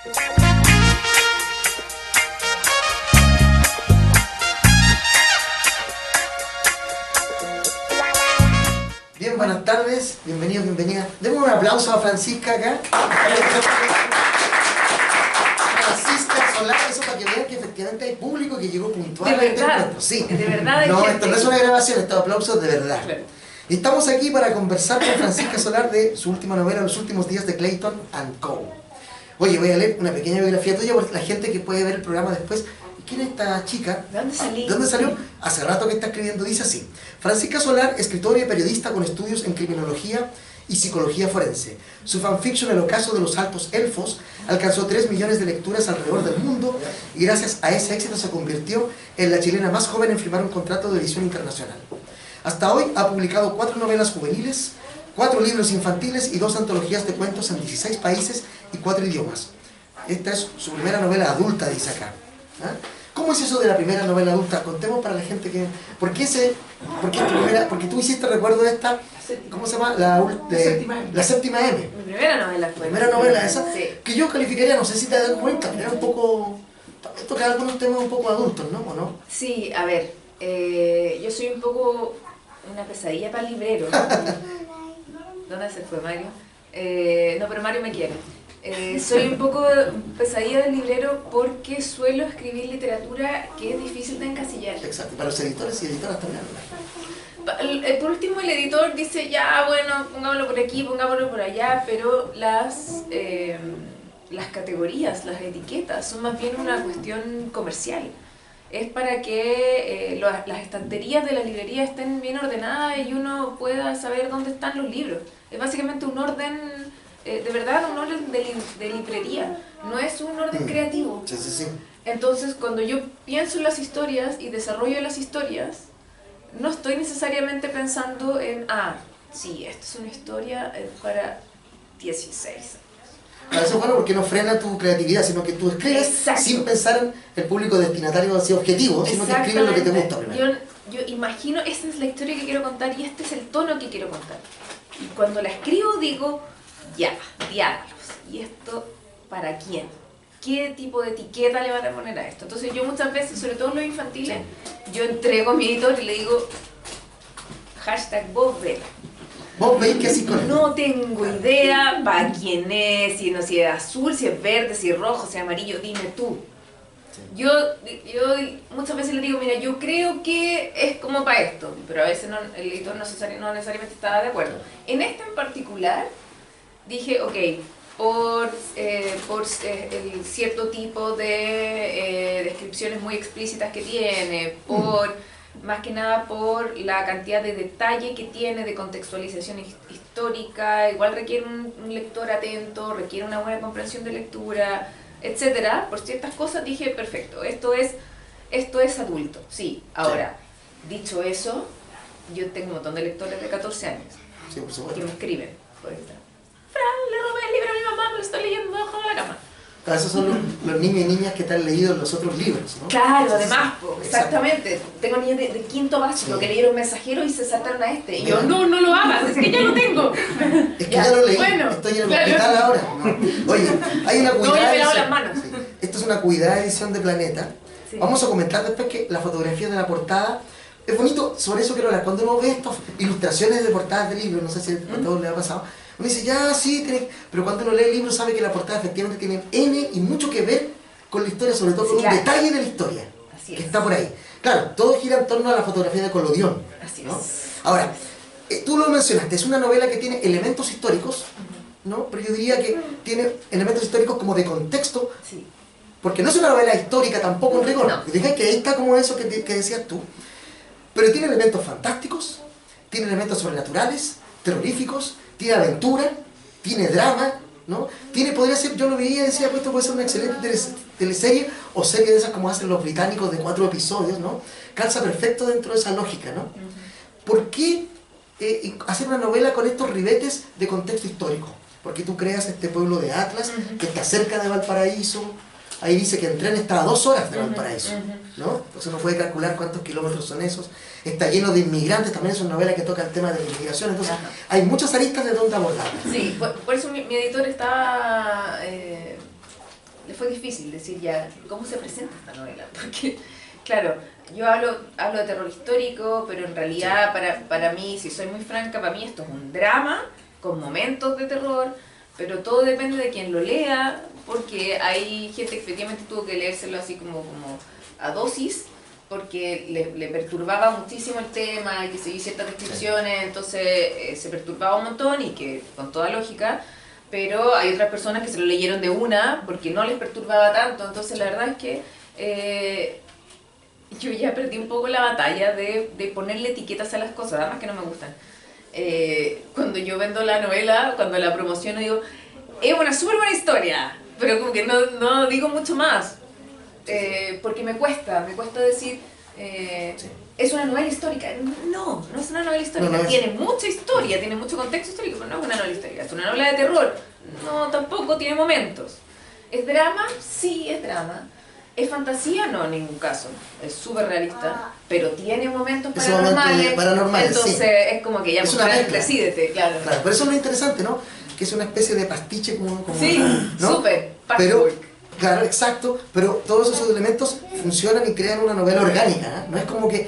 Bien, buenas tardes, bienvenidos, bienvenidas. Demos un aplauso a Francisca acá. Francisca Solar, eso para que vean que efectivamente hay público que llegó puntual a este encuentro. Sí. De verdad. No, esto no es una grabación, estos aplausos de verdad. Claro. Y estamos aquí para conversar con Francisca Solar de su última novela, Los últimos días de Clayton and Co. Oye, voy a leer una pequeña biografía tuya porque la gente que puede ver el programa después. ¿Quién es esta chica? ¿De dónde salí? ¿De dónde salió? Hace rato que está escribiendo, dice así. Francisca Solar, escritora y periodista con estudios en criminología y psicología forense. Su fanfiction El ocaso de los altos elfos alcanzó 3 millones de lecturas alrededor del mundo y gracias a ese éxito se convirtió en la chilena más joven en firmar un contrato de edición internacional. Hasta hoy ha publicado 4 novelas juveniles, 4 libros infantiles y 2 antologías de cuentos en 16 países y 4 idiomas. Esta es su primera novela adulta, dice acá. ¿Ah? ¿Cómo es eso de la primera novela adulta? Contemos para la gente que... ¿Por qué porque tú hiciste, recuerdo, esta... ¿Cómo se llama? La séptima M. Mi primera novela fue. Primera novela esa, sí. Que yo calificaría, no sé si te das cuenta, pero era un poco... Toca algunos temas un poco adultos, ¿no? ¿O no? Sí, a ver, yo soy un poco una pesadilla para el librero. ¿Dónde se fue Mario? No, pero Mario me quiere. Soy un poco pesadilla del librero porque suelo escribir literatura que es difícil de encasillar. Exacto, para los editores y editoras también. Por último el editor dice, ya bueno, pongámoslo por aquí, pongámoslo por allá, pero las categorías, las etiquetas son más bien una cuestión comercial. Es para que las estanterías de la librería estén bien ordenadas y uno pueda saber dónde están los libros. Es básicamente un orden... de verdad, un orden de librería, no es un orden creativo. Sí, sí, sí. Entonces, cuando yo pienso en las historias y desarrollo las historias, no estoy necesariamente pensando en, sí, esta es una historia para 16 años. Eso es bueno porque no frena tu creatividad, sino que tú escribes sin pensar en el público destinatario así objetivo, sino que escribes lo que te gusta primero. Yo imagino, esta es la historia que quiero contar y este es el tono que quiero contar. Y cuando la escribo digo, ya, diálogos. ¿Y esto para quién? ¿Qué tipo de etiqueta le van a poner a esto? Entonces yo muchas veces, sobre todo en los infantiles, yo entrego a mi editor y le digo #vos vela. ¿Vos veis que así con No tengo idea para quién es, si es azul, si es verde, si es rojo, si es amarillo, dime tú. Yo muchas veces le digo, mira, yo creo que es como para esto, pero a veces el editor no necesariamente estaba de acuerdo. En este en particular, dije, ok, por el cierto tipo de descripciones muy explícitas que tiene, más que nada por la cantidad de detalle que tiene, de contextualización histórica, igual requiere un lector atento, requiere una buena comprensión de lectura, etcétera. Por ciertas cosas dije, perfecto, esto es adulto, sí. Ahora, dicho eso, yo tengo un montón de lectores de 14 años que me escriben por esta. Fran, le robé el libro a mi mamá, me lo estoy leyendo debajo de la cama. Esos son los niños y niñas que te han leído los otros libros, ¿no? Claro, además, exactamente. Tengo niños de quinto básico que leyeron Mensajero y se saltaron a este. Y yo, no lo hagas, es que ya lo tengo. Es que ya lo leí, estoy en el hospital ahora. ¿No? Oye, hay una cuidada edición. Las manos. Sí. Esto es una cuidada edición de Planeta. Sí. Vamos a comentar después que la fotografía de la portada es bonito, sobre eso quiero hablar. Cuando uno ve estas ilustraciones de portadas de libros, no sé si a todos les ha pasado, uno dice, ya, sí, pero cuando uno lee el libro sabe que la portada efectivamente tiene N y mucho que ver con la historia, sobre todo con un detalle de la historia que está por ahí. Claro, todo gira en torno a la fotografía de Collodion, ¿no? Ahora, tú lo mencionaste, es una novela que tiene elementos históricos, ¿no? Pero yo diría que tiene elementos históricos como de contexto, porque no es una novela histórica tampoco en rigor. Dije que ahí está como eso que decías tú, pero tiene elementos fantásticos, tiene elementos sobrenaturales, terroríficos, tiene aventura, tiene drama, ¿no? Podría ser, yo lo veía y decía, pues esto puede ser una excelente teleserie o serie de esas como hacen los británicos de 4 episodios, ¿no? Calza perfecto dentro de esa lógica, ¿no? ¿Por qué hacer una novela con estos ribetes de contexto histórico? Porque tú creas este pueblo de Atlas que está cerca de Valparaíso. Ahí dice que en tren está a 2 horas de Valparaíso, ¿no? Entonces uno puede calcular cuántos kilómetros son esos. Está lleno de inmigrantes, también es una novela que toca el tema de la inmigración, entonces hay muchas aristas de dónde abordar. Sí, por eso mi editor está fue difícil decir ya, ¿cómo se presenta esta novela? Porque, claro, yo hablo de terror histórico, pero en realidad para mí, si soy muy franca, para mí esto es un drama con momentos de terror, pero todo depende de quien lo lea, porque hay gente que efectivamente tuvo que leérselo así como a dosis, porque le perturbaba muchísimo el tema, y que seguía ciertas descripciones, entonces se perturbaba un montón, y que con toda lógica, pero hay otras personas que se lo leyeron de una porque no les perturbaba tanto. Entonces la verdad es que yo ya perdí un poco la batalla de ponerle etiquetas a las cosas, además que no me gustan. Cuando yo vendo la novela, cuando la promociono, digo, es una súper buena historia, pero como que no digo mucho más, porque me cuesta decir, es una novela histórica. No es una novela histórica, no tiene mucha historia, tiene mucho contexto histórico, pero no es una novela histórica. Es una novela de terror, no, tampoco, tiene momentos. ¿Es drama? Sí, es drama. ¿Es fantasía? No, en ningún caso. Es súper realista, pero tiene momentos paranormales. Entonces sí, es como que ya decídete, claro. Por eso es lo interesante, ¿no? Que es una especie de pastiche como sí, ¿no? Súper, pero claro, exacto, pero todos esos elementos funcionan y crean una novela orgánica, ¿eh? No es como que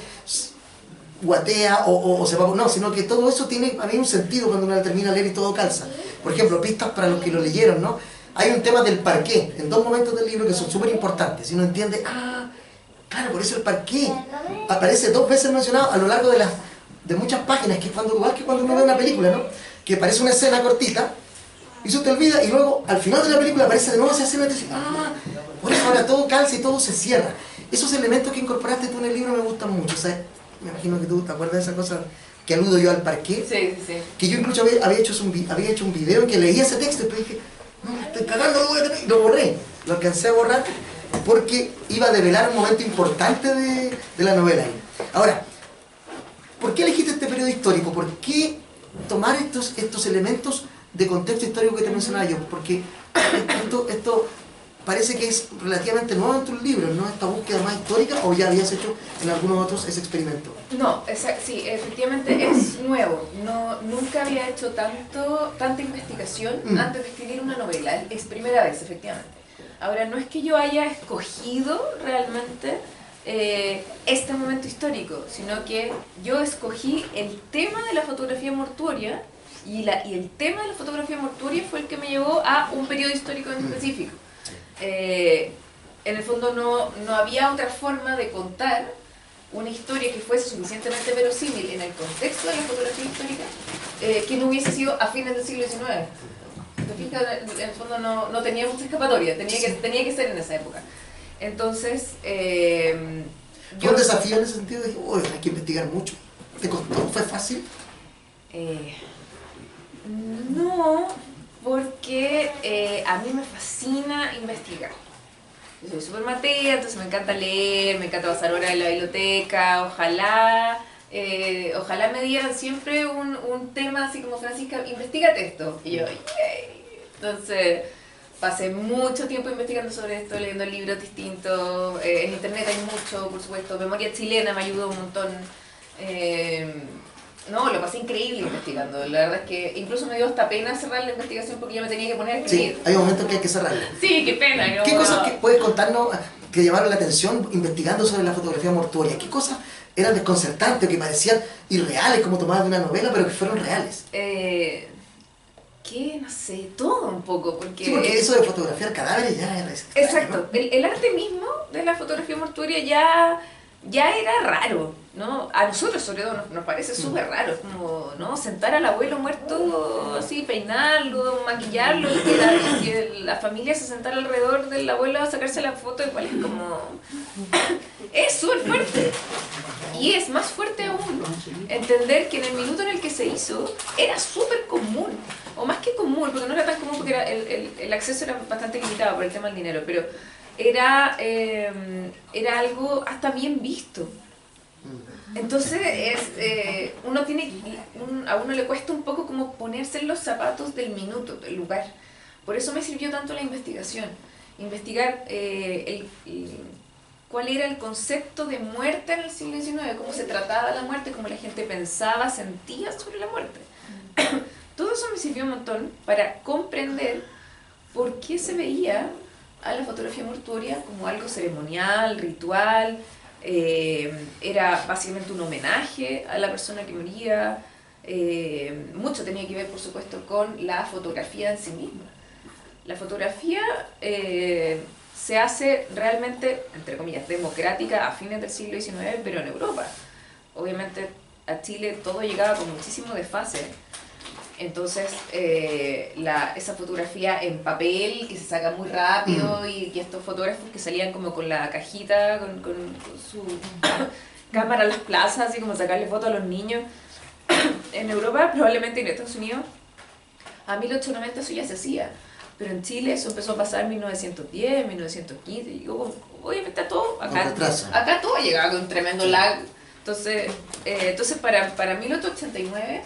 guatea o se va, no, sino que todo eso tiene a mí un sentido cuando uno termina de leer y todo calza. Por ejemplo, pistas para los que lo leyeron, ¿no? Hay un tema del parqué en 2 momentos del libro que son súper importantes. Si uno entiende, claro, por eso el parqué aparece 2 veces mencionado a lo largo de muchas páginas, que es igual que cuando uno ve una película, ¿no? Que parece una escena cortita, y eso te olvida, y luego al final de la película aparece de nuevo esa escena y te dices, por eso ahora todo calza y todo se cierra. Esos elementos que incorporaste tú en el libro me gustan mucho. O sea, me imagino que tú te acuerdas de esa cosa que aludo yo al parqué. Sí. Que yo incluso había hecho un video en que leía ese texto y dije, no, me estoy cagando, lo borré. Lo alcancé a borrar porque iba a develar un momento importante de la novela. Ahora, ¿por qué elegiste este periodo histórico? ¿Por qué tomar estos elementos de contexto histórico que te mencionaba yo? Porque esto parece que es relativamente nuevo en tus libros, ¿no? Esta búsqueda más histórica, ¿o ya habías hecho en algunos otros ese experimento? No, sí, efectivamente es nuevo. Nunca había hecho tanta investigación antes de escribir una novela. Es primera vez, efectivamente. Ahora, no es que yo haya escogido realmente este momento histórico, sino que yo escogí el tema de la fotografía mortuoria, y el tema de la fotografía mortuoria fue el que me llevó a un periodo histórico en específico. En el fondo no había otra forma de contar una historia que fuese suficientemente verosímil en el contexto de la fotografía histórica, que no hubiese sido a fines del siglo XIX. En el fondo no tenía mucha escapatoria, tenía que ser en esa época. Entonces, ¿fue un desafío en ese sentido? Dije, hay que investigar mucho. ¿Te costó? ¿Fue fácil? No, porque a mí me fascina investigar. Yo soy súper matea, entonces me encanta leer, me encanta pasar horas en la biblioteca. Ojalá me dieran siempre un tema así como, Francisca, investígate esto. Y yo, yay. Entonces pasé mucho tiempo investigando sobre esto, leyendo libros distintos. En internet hay mucho, por supuesto. Memoria Chilena me ayudó un montón. No, lo pasé increíble investigando. La verdad es que incluso me dio hasta pena cerrar la investigación porque yo me tenía que poner a escribir. Sí, hay momentos que hay que cerrarla. Sí, qué pena. ¿No? ¿Qué cosas que puedes contarnos que llamaron la atención investigando sobre la fotografía mortuoria? ¿Qué cosas eran desconcertantes o que parecían irreales como tomadas de una novela, pero que fueron reales? No sé, todo un poco. Porque sí, porque eso de fotografiar cadáveres ya era extraño, exacto, ¿no? El arte mismo de la fotografía mortuoria ya era raro, ¿no? A nosotros sobre todo nos parece súper raro, como, ¿no? Sentar al abuelo muerto así, peinarlo, maquillarlo, y que la familia se sentara alrededor del abuelo a sacarse la foto, igual es como... es súper fuerte. Y es más fuerte aún entender que en el minuto en el que se hizo era súper común, o más que común, porque no era tan común, porque el acceso era bastante limitado por el tema del dinero, pero era algo hasta bien visto. Entonces a uno le cuesta un poco como ponerse en los zapatos del minuto, del lugar. Por eso me sirvió tanto la investigación. Investigar cuál era el concepto de muerte en el siglo XIX, cómo se trataba la muerte, cómo la gente pensaba, sentía sobre la muerte. Todo eso me sirvió un montón para comprender por qué se veía a la fotografía mortuoria como algo ceremonial, ritual, era básicamente un homenaje a la persona que moría, mucho tenía que ver por supuesto con la fotografía en sí misma. La fotografía se hace realmente, entre comillas, democrática a fines del siglo XIX, pero en Europa. Obviamente a Chile todo llegaba con muchísimo desfase. Entonces, esa fotografía en papel que se saca muy rápido y que estos fotógrafos que salían como con la cajita, con su cámara a las plazas, así como sacarle fotos a los niños. En Europa, probablemente en Estados Unidos, a 1890 eso ya se hacía. Pero en Chile eso empezó a pasar en 1910, 1915, y yo, obviamente acá todo llegaba con un tremendo lag. Entonces para 1889,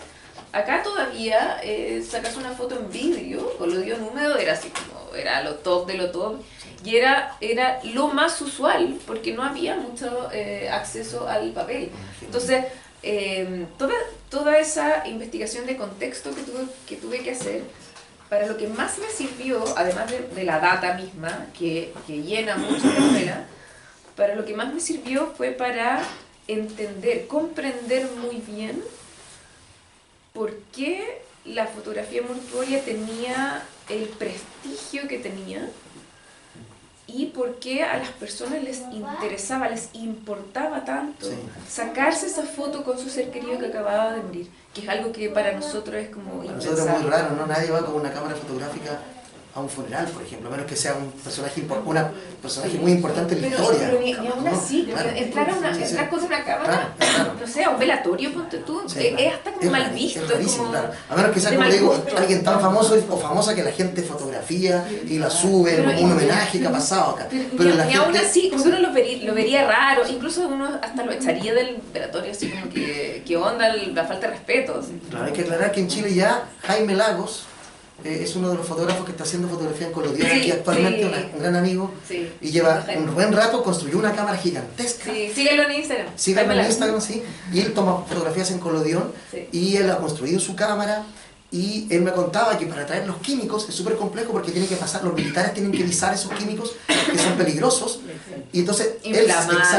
acá todavía sacarse una foto en vidrio, collodion húmedo, era así como, era lo top de lo top, y era lo más usual, porque no había mucho acceso al papel. Entonces, toda esa investigación de contexto que tuve que hacer, para lo que más me sirvió, además de la data misma, que llena mucho la novela, para lo que más me sirvió fue para entender, comprender muy bien por qué la fotografía mortuoria tenía el prestigio que tenía y por qué a las personas les interesaba, les importaba tanto sacarse esa foto con su ser querido que acababa de morir, que es algo que para nosotros es como impensable. Para nosotros es muy raro, ¿no? Nadie va con una cámara fotográfica a un funeral, por ejemplo, a menos que sea un personaje muy importante en la historia. Pero ni aún así, claro, entrar con una cámara, claro. No sé, a un velatorio, ponte tú, es hasta como mal visto. Es rarísimo, claro. A menos que sea, como digo, alguien tan famoso o famosa que la gente fotografía y la sube, un homenaje que ha pasado acá. Pero ni aún así, como que uno lo vería raro, incluso uno hasta lo echaría del velatorio, así como que onda la falta de respeto. Claro, hay que aclarar que en Chile ya Jaime Lagos es uno de los fotógrafos que está haciendo fotografía en collodion aquí actualmente, un gran amigo, y lleva un buen rato, construyó una cámara gigantesca. Sí, síguelo en Instagram. Síguelo en Instagram, sí. Y él toma fotografías en collodion, y él ha construido su cámara, y él me contaba que para traer los químicos es súper complejo porque tiene que pasar, los militares tienen que visar esos químicos que son peligrosos, y entonces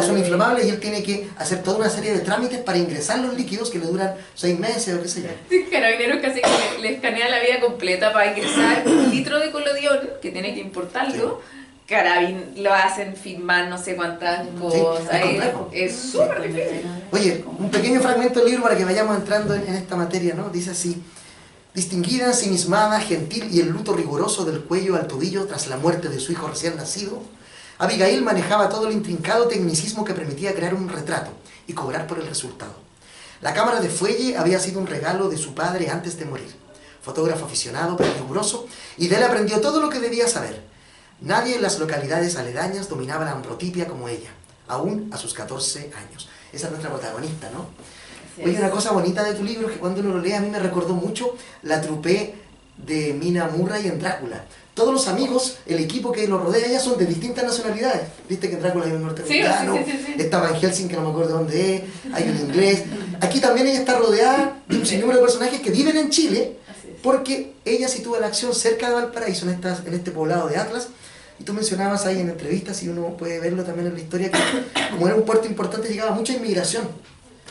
son inflamables, y él tiene que hacer toda una serie de trámites para ingresar los líquidos que le duran 6 meses o qué sé yo. Carabineros casi que le escanea la vida completa para ingresar un litro de collodion, que tiene que importarlo. Lo hacen firmar no sé cuántas cosas, es súper difícil. Oye, un pequeño fragmento del libro para que vayamos entrando en esta materia, ¿no? Dice así: distinguida, ensimismada, gentil y el luto riguroso del cuello al tobillo tras la muerte de su hijo recién nacido, Abigail manejaba todo el intrincado tecnicismo que permitía crear un retrato y cobrar por el resultado. La cámara de fuelle había sido un regalo de su padre antes de morir. Fotógrafo aficionado pero riguroso, y de él aprendió todo lo que debía saber. Nadie en las localidades aledañas dominaba la ambrotipia como ella, aún a sus 14 años. Esa es nuestra protagonista, ¿no? Oye, una cosa bonita de tu libro es que cuando uno lo lee a mí me recordó mucho la trupe de Mina Murray en Drácula. Todos los amigos, el equipo que lo rodea ella son de distintas nacionalidades. Viste que en Drácula hay un norteamericano, estaba en Helsinki, que no me acuerdo dónde es, hay un inglés. Aquí también ella está rodeada de un sinnúmero de personajes que viven en Chile, porque ella sitúa la acción cerca de Valparaíso, en este poblado de Atlas. Y tú mencionabas ahí en entrevistas, y uno puede verlo también en la historia, que como era un puerto importante llegaba mucha inmigración.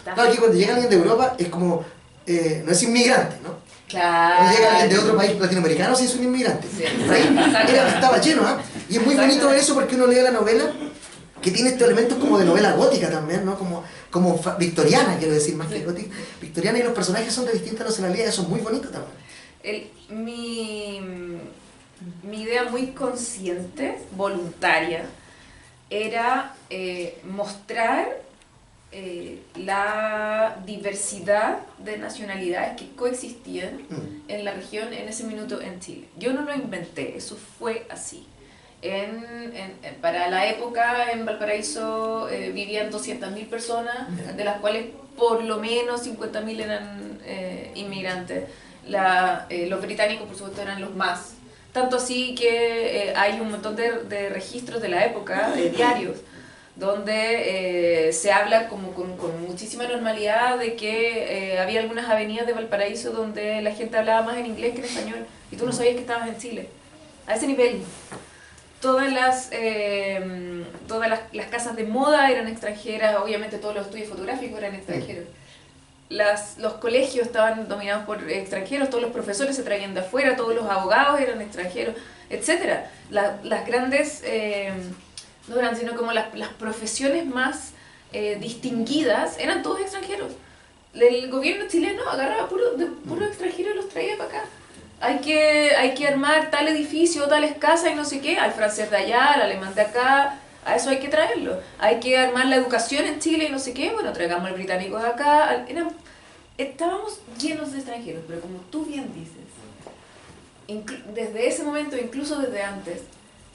Claro, aquí cuando llega alguien de Europa es como, no es inmigrante, ¿no? Claro. Cuando llega alguien de otro país latinoamericano sí es un inmigrante. Sí. Ahí estaba lleno, ¿eh? Y es muy bonito eso porque uno lee la novela, que tiene estos elementos como de novela gótica también, ¿no? Como victoriana, quiero decir, más que gótica. Victoriana, y los personajes son de distintas nacionalidades, eso es muy bonito también. Mi idea muy consciente, voluntaria, era mostrar la diversidad de nacionalidades que coexistían en la región en ese minuto en Chile. Yo no lo inventé, eso fue así. Para la época en Valparaíso vivían 200.000 personas, de las cuales por lo menos 50.000 eran inmigrantes. Los británicos, por supuesto, eran los más. Tanto así que hay un montón de registros de la época, de diarios, donde se habla como con muchísima normalidad de que había algunas avenidas de Valparaíso donde la gente hablaba más en inglés que en español, y tú no sabías que estabas en Chile. A ese nivel. las casas de moda eran extranjeras, obviamente todos los estudios fotográficos eran extranjeros. Los colegios estaban dominados por extranjeros, todos los profesores se traían de afuera, todos los abogados eran extranjeros, etc. Las grandes, no eran sino como las profesiones más distinguidas eran todos extranjeros. El gobierno chileno agarraba puro extranjero y los traía para acá. Hay que armar tal edificio, tales casas y no sé qué, al francés de allá, al alemán de acá, a eso hay que traerlo. Hay que armar la educación en Chile y no sé qué, bueno, traigamos al británico de acá. Estábamos llenos de extranjeros, pero como tú bien dices, desde ese momento, incluso desde antes,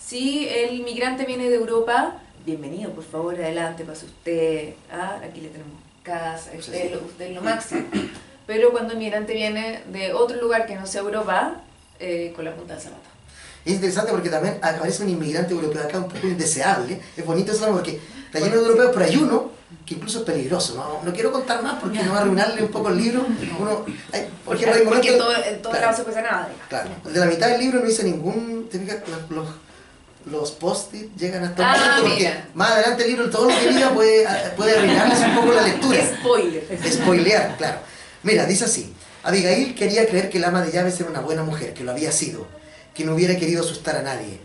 si el migrante viene de Europa, bienvenido, por favor, adelante, pase usted, aquí le tenemos casa, usted es lo máximo. Pero cuando el migrante viene de otro lugar que no sea Europa, con la punta del zapato. Es interesante porque también aparece un inmigrante europeo acá un poco indeseable. Es bonito eso porque está lleno de europeos, pero hay uno que incluso es peligroso. No quiero contar más porque no va a arruinarle un poco el libro. Porque en todo lado se puede hacer nada. Claro, de la mitad del libro no hice ningún... Los post-it llegan hasta un momento porque más adelante el libro, todo lo que diga puede arruinarles un poco la lectura. Spoilear, claro. Mira, dice así: Abigail quería creer que el ama de llaves era una buena mujer, que lo había sido, que no hubiera querido asustar a nadie.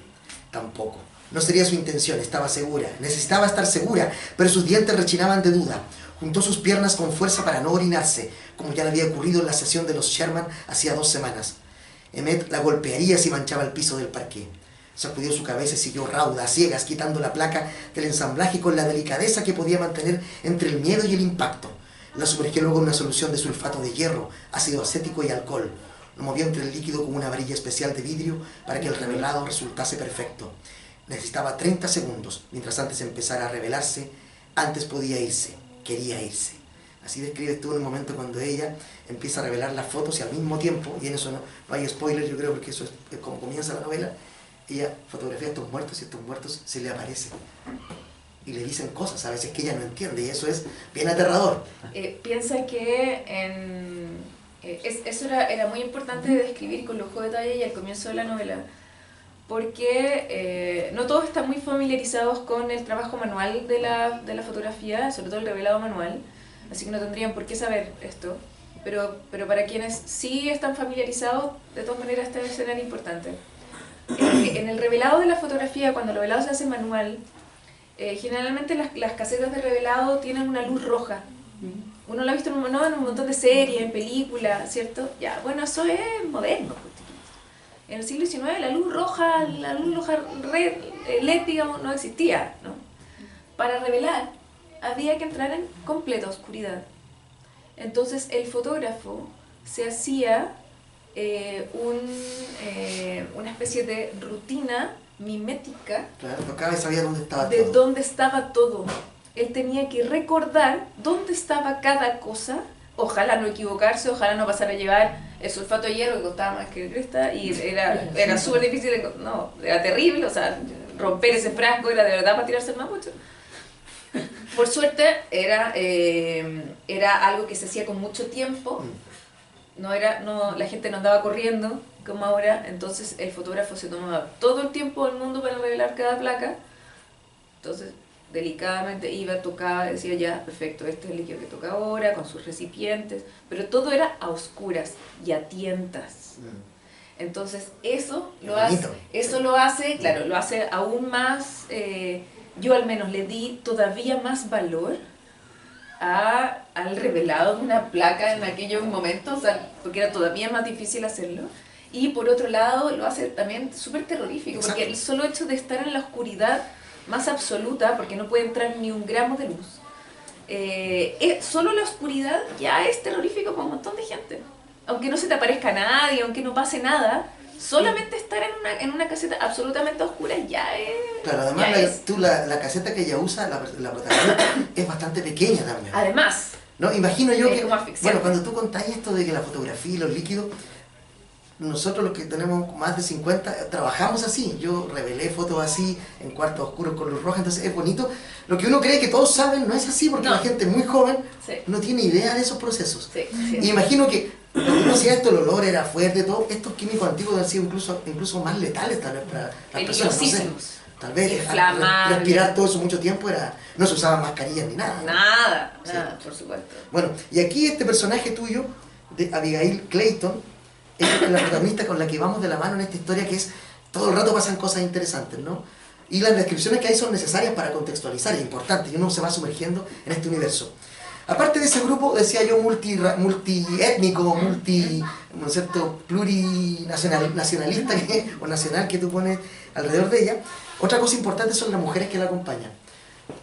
Tampoco. No sería su intención, estaba segura. Necesitaba estar segura, pero sus dientes rechinaban de duda. Juntó sus piernas con fuerza para no orinarse, como ya le había ocurrido en la sesión de los Sherman hacía 2 semanas. Emmet la golpearía si manchaba el piso del parqué. Sacudió su cabeza y siguió rauda, a ciegas, quitando la placa del ensamblaje con la delicadeza que podía mantener entre el miedo y el impacto. La sumergió luego en una solución de sulfato de hierro, ácido acético y alcohol. Lo movió entre el líquido con una varilla especial de vidrio para que el revelado resultase perfecto. Necesitaba 30 segundos, mientras antes empezara a revelarse, antes podía irse, quería irse. Así describes tú en el momento cuando ella empieza a revelar las fotos y al mismo tiempo, y en eso no hay spoiler, yo creo, porque eso es como comienza la novela, ella fotografía a estos muertos y estos muertos se le aparecen. Y le dicen cosas a veces que ella no entiende y eso es bien aterrador. Piensa que eso era muy importante de describir con lujo de detalle y al comienzo de la novela, porque no todos están muy familiarizados con el trabajo manual de la fotografía, sobre todo el revelado manual, así que no tendrían por qué saber esto, pero para quienes sí están familiarizados, de todas maneras esta escena era importante. En el revelado de la fotografía, cuando el revelado se hace manual, generalmente las casetas de revelado tienen una luz roja. Uno lo ha visto en un montón de series, en películas, ¿cierto? Ya, bueno, eso es moderno. En el siglo XIX la luz roja LED, digamos, no existía, ¿no? Para revelar había que entrar en completa oscuridad. Entonces el fotógrafo se hacía una especie de rutina mimética. Claro, cada vez sabía dónde estaba de todo. Dónde estaba todo. Él tenía que recordar dónde estaba cada cosa, ojalá no equivocarse, ojalá no pasar a llevar el sulfato de hierro que costaba más que el cresta y era súper difícil, no, era terrible, o sea, romper ese frasco era de verdad para tirarse el mapucho. Por suerte era algo que se hacía con mucho tiempo, la gente no andaba corriendo como ahora, entonces el fotógrafo se tomaba todo el tiempo del mundo para revelar cada placa, entonces delicadamente iba, tocaba, decía ya, perfecto, este es el líquido que toca ahora, con sus recipientes, pero todo era a oscuras y a tientas. Entonces eso lo hace, claro, lo hace aún más, yo al menos le di todavía más valor al revelado de una placa en aquellos momentos, o sea, porque era todavía más difícil hacerlo. Y por otro lado lo hace también súper terrorífico, porque el solo hecho de estar en la oscuridad más absoluta, porque no puede entrar ni un gramo de luz, solo la oscuridad ya es terrorífico para un montón de gente. Aunque no se te aparezca nadie, aunque no pase nada, solamente estar en una caseta absolutamente oscura ya es... Claro, además la caseta que ella usa, la protagonista, es bastante pequeña también. Además, ¿no? Imagino yo que, bueno, cuando tú contás esto de que la fotografía y los líquidos, nosotros los que tenemos más de 50 trabajamos así. Yo revelé fotos así en cuartos oscuros con luz roja, entonces es bonito. Lo que uno cree que todos saben no es así porque la gente muy joven no tiene idea de esos procesos. Y imagino que Como si esto, el olor era fuerte, todo, estos químicos antiguos han sido incluso más letales tal vez para las personas, no sé. Tal vez respirar todo eso mucho tiempo no se usaban mascarillas ni nada. Nada, Sí. nada, por supuesto. Bueno, y aquí este personaje tuyo, de Abigail Clayton, es la protagonista con la que vamos de la mano en esta historia, que es, todo el rato pasan cosas interesantes, ¿no? Y las descripciones que hay son necesarias para contextualizar, es importante, y uno se va sumergiendo en este universo. Aparte de ese grupo, decía yo, multiétnico, ¿no es cierto?, plurinacionalista o nacional que tú pones alrededor de ella, otra cosa importante son las mujeres que la acompañan.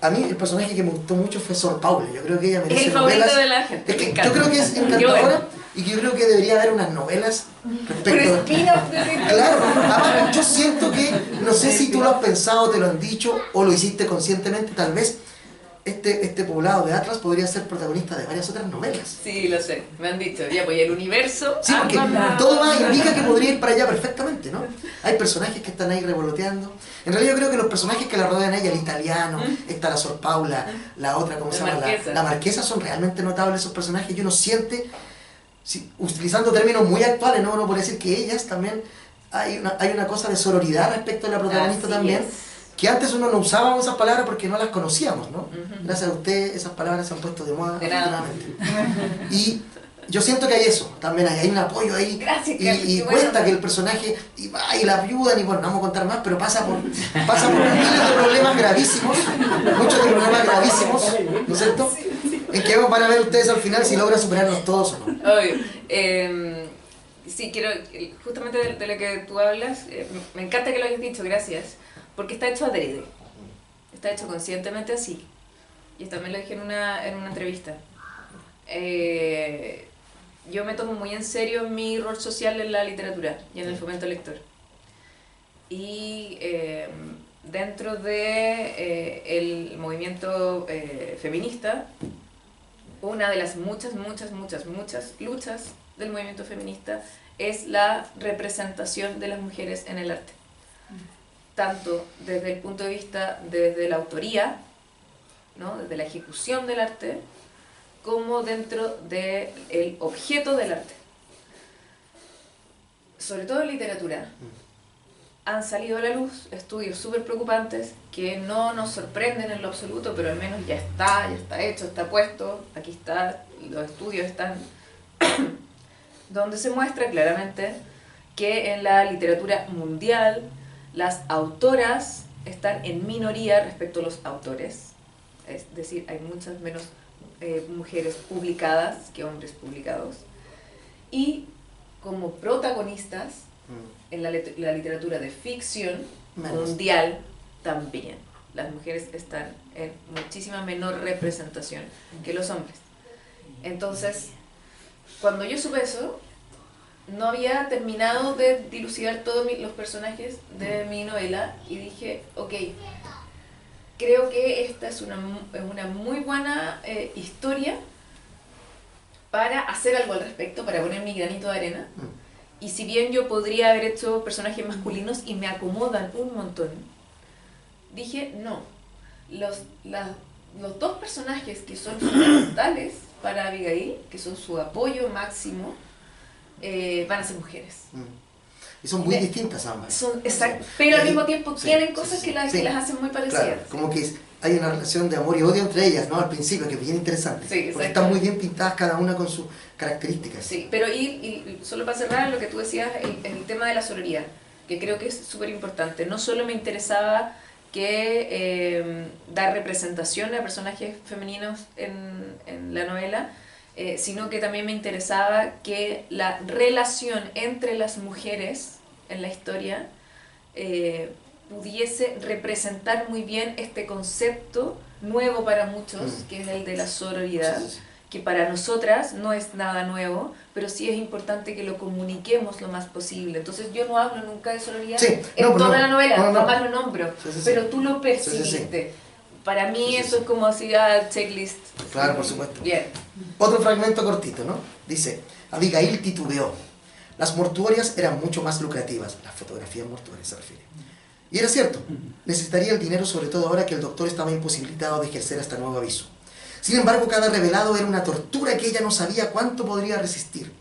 A mí el personaje que me gustó mucho fue Sor Paula. Yo creo que ella merece el favorito novelas. de la gente. Es que yo creo que es encantadora y que yo creo que debería haber unas novelas respecto a... Claro, además yo siento que, no sé si tú lo has pensado, te lo han dicho o lo hiciste conscientemente, tal vez este poblado de Atlas podría ser protagonista de varias otras novelas. Sí, lo sé, me han dicho, ya pues el universo... Sí, porque todo indica que podría ir para allá perfectamente, ¿no? Hay personajes que están ahí revoloteando. En realidad yo creo que los personajes que la rodean a ella, el italiano, está la Sor Paula, la otra, ¿cómo se llama? La marquesa, son realmente notables esos personajes y uno siente, utilizando términos muy actuales, no por decir que ellas también, hay una cosa de sororidad respecto a la protagonista también. Que antes uno no usaba esas palabras porque no las conocíamos, ¿no? Gracias a usted esas palabras se han puesto de moda, afortunadamente. Y yo siento que hay eso, también hay un apoyo ahí. Gracias, y cuesta que el personaje, y va y la ayudan, y bueno, no vamos a contar más, pero pasa por miles de problemas gravísimos, muchos de problemas gravísimos, ¿no es cierto? En que van a ver ustedes al final si logran superarnos todos o no. Obvio. Sí, quiero, justamente de lo que tú hablas, me encanta que lo hayas dicho, gracias. Porque está hecho adrede, está hecho conscientemente así. Y también lo dije en una entrevista. Yo me tomo muy en serio mi rol social en la literatura y en el fomento lector. Y dentro de el movimiento feminista, una de las muchas luchas del movimiento feminista es la representación de las mujeres en el arte. Tanto desde el punto de vista desde la autoría, ¿no? Desde la ejecución del arte, como dentro del objeto del arte. Sobre todo en literatura, han salido a la luz estudios súper preocupantes que no nos sorprenden en lo absoluto, pero al menos ya está hecho, está puesto, aquí está, los estudios están, donde se muestra claramente que en la literatura mundial las autoras están en minoría respecto a los autores, es decir, hay muchas menos mujeres publicadas que hombres publicados, y como protagonistas en la literatura de ficción mundial también. Las mujeres están en muchísima menor representación que los hombres. Entonces, cuando yo supe eso, no había terminado de dilucidar todos los personajes de mi novela y dije, ok, creo que esta es una muy buena historia para hacer algo al respecto, para poner mi granito de arena. Y si bien yo podría haber hecho personajes masculinos y me acomodan un montón, dije, no, los dos personajes que son fundamentales para Abigail, que son su apoyo máximo, van a ser mujeres. Y son muy distintas ambas. Son, exacto, pero al mismo tiempo tienen cosas que las hacen muy parecidas. Claro, como que hay una relación de amor y odio entre ellas, ¿no? Al principio, que es bien interesante. Sí, porque están muy bien pintadas cada una con sus características. Sí, pero y solo para cerrar lo que tú decías, el tema de la sororidad, que creo que es súper importante. No solo me interesaba que dar representación a personajes femeninos en la novela, sino que también me interesaba que la relación entre las mujeres en la historia pudiese representar muy bien este concepto nuevo para muchos, que es el de la sororidad, que para nosotras no es nada nuevo, pero sí es importante que lo comuniquemos lo más posible. Entonces yo no hablo nunca de sororidad en toda la novela, jamás lo nombro, pero tú lo percibiste. Para mí eso es como así a checklist. Claro, por supuesto. Bien. Otro fragmento cortito, ¿no? Dice, Abigail titubeó. Las mortuorias eran mucho más lucrativas. Las fotografías mortuorias se refiere. Y era cierto. Necesitaría el dinero, sobre todo ahora que el doctor estaba imposibilitado de ejercer hasta nuevo aviso. Sin embargo, cada revelado era una tortura que ella no sabía cuánto podría resistir.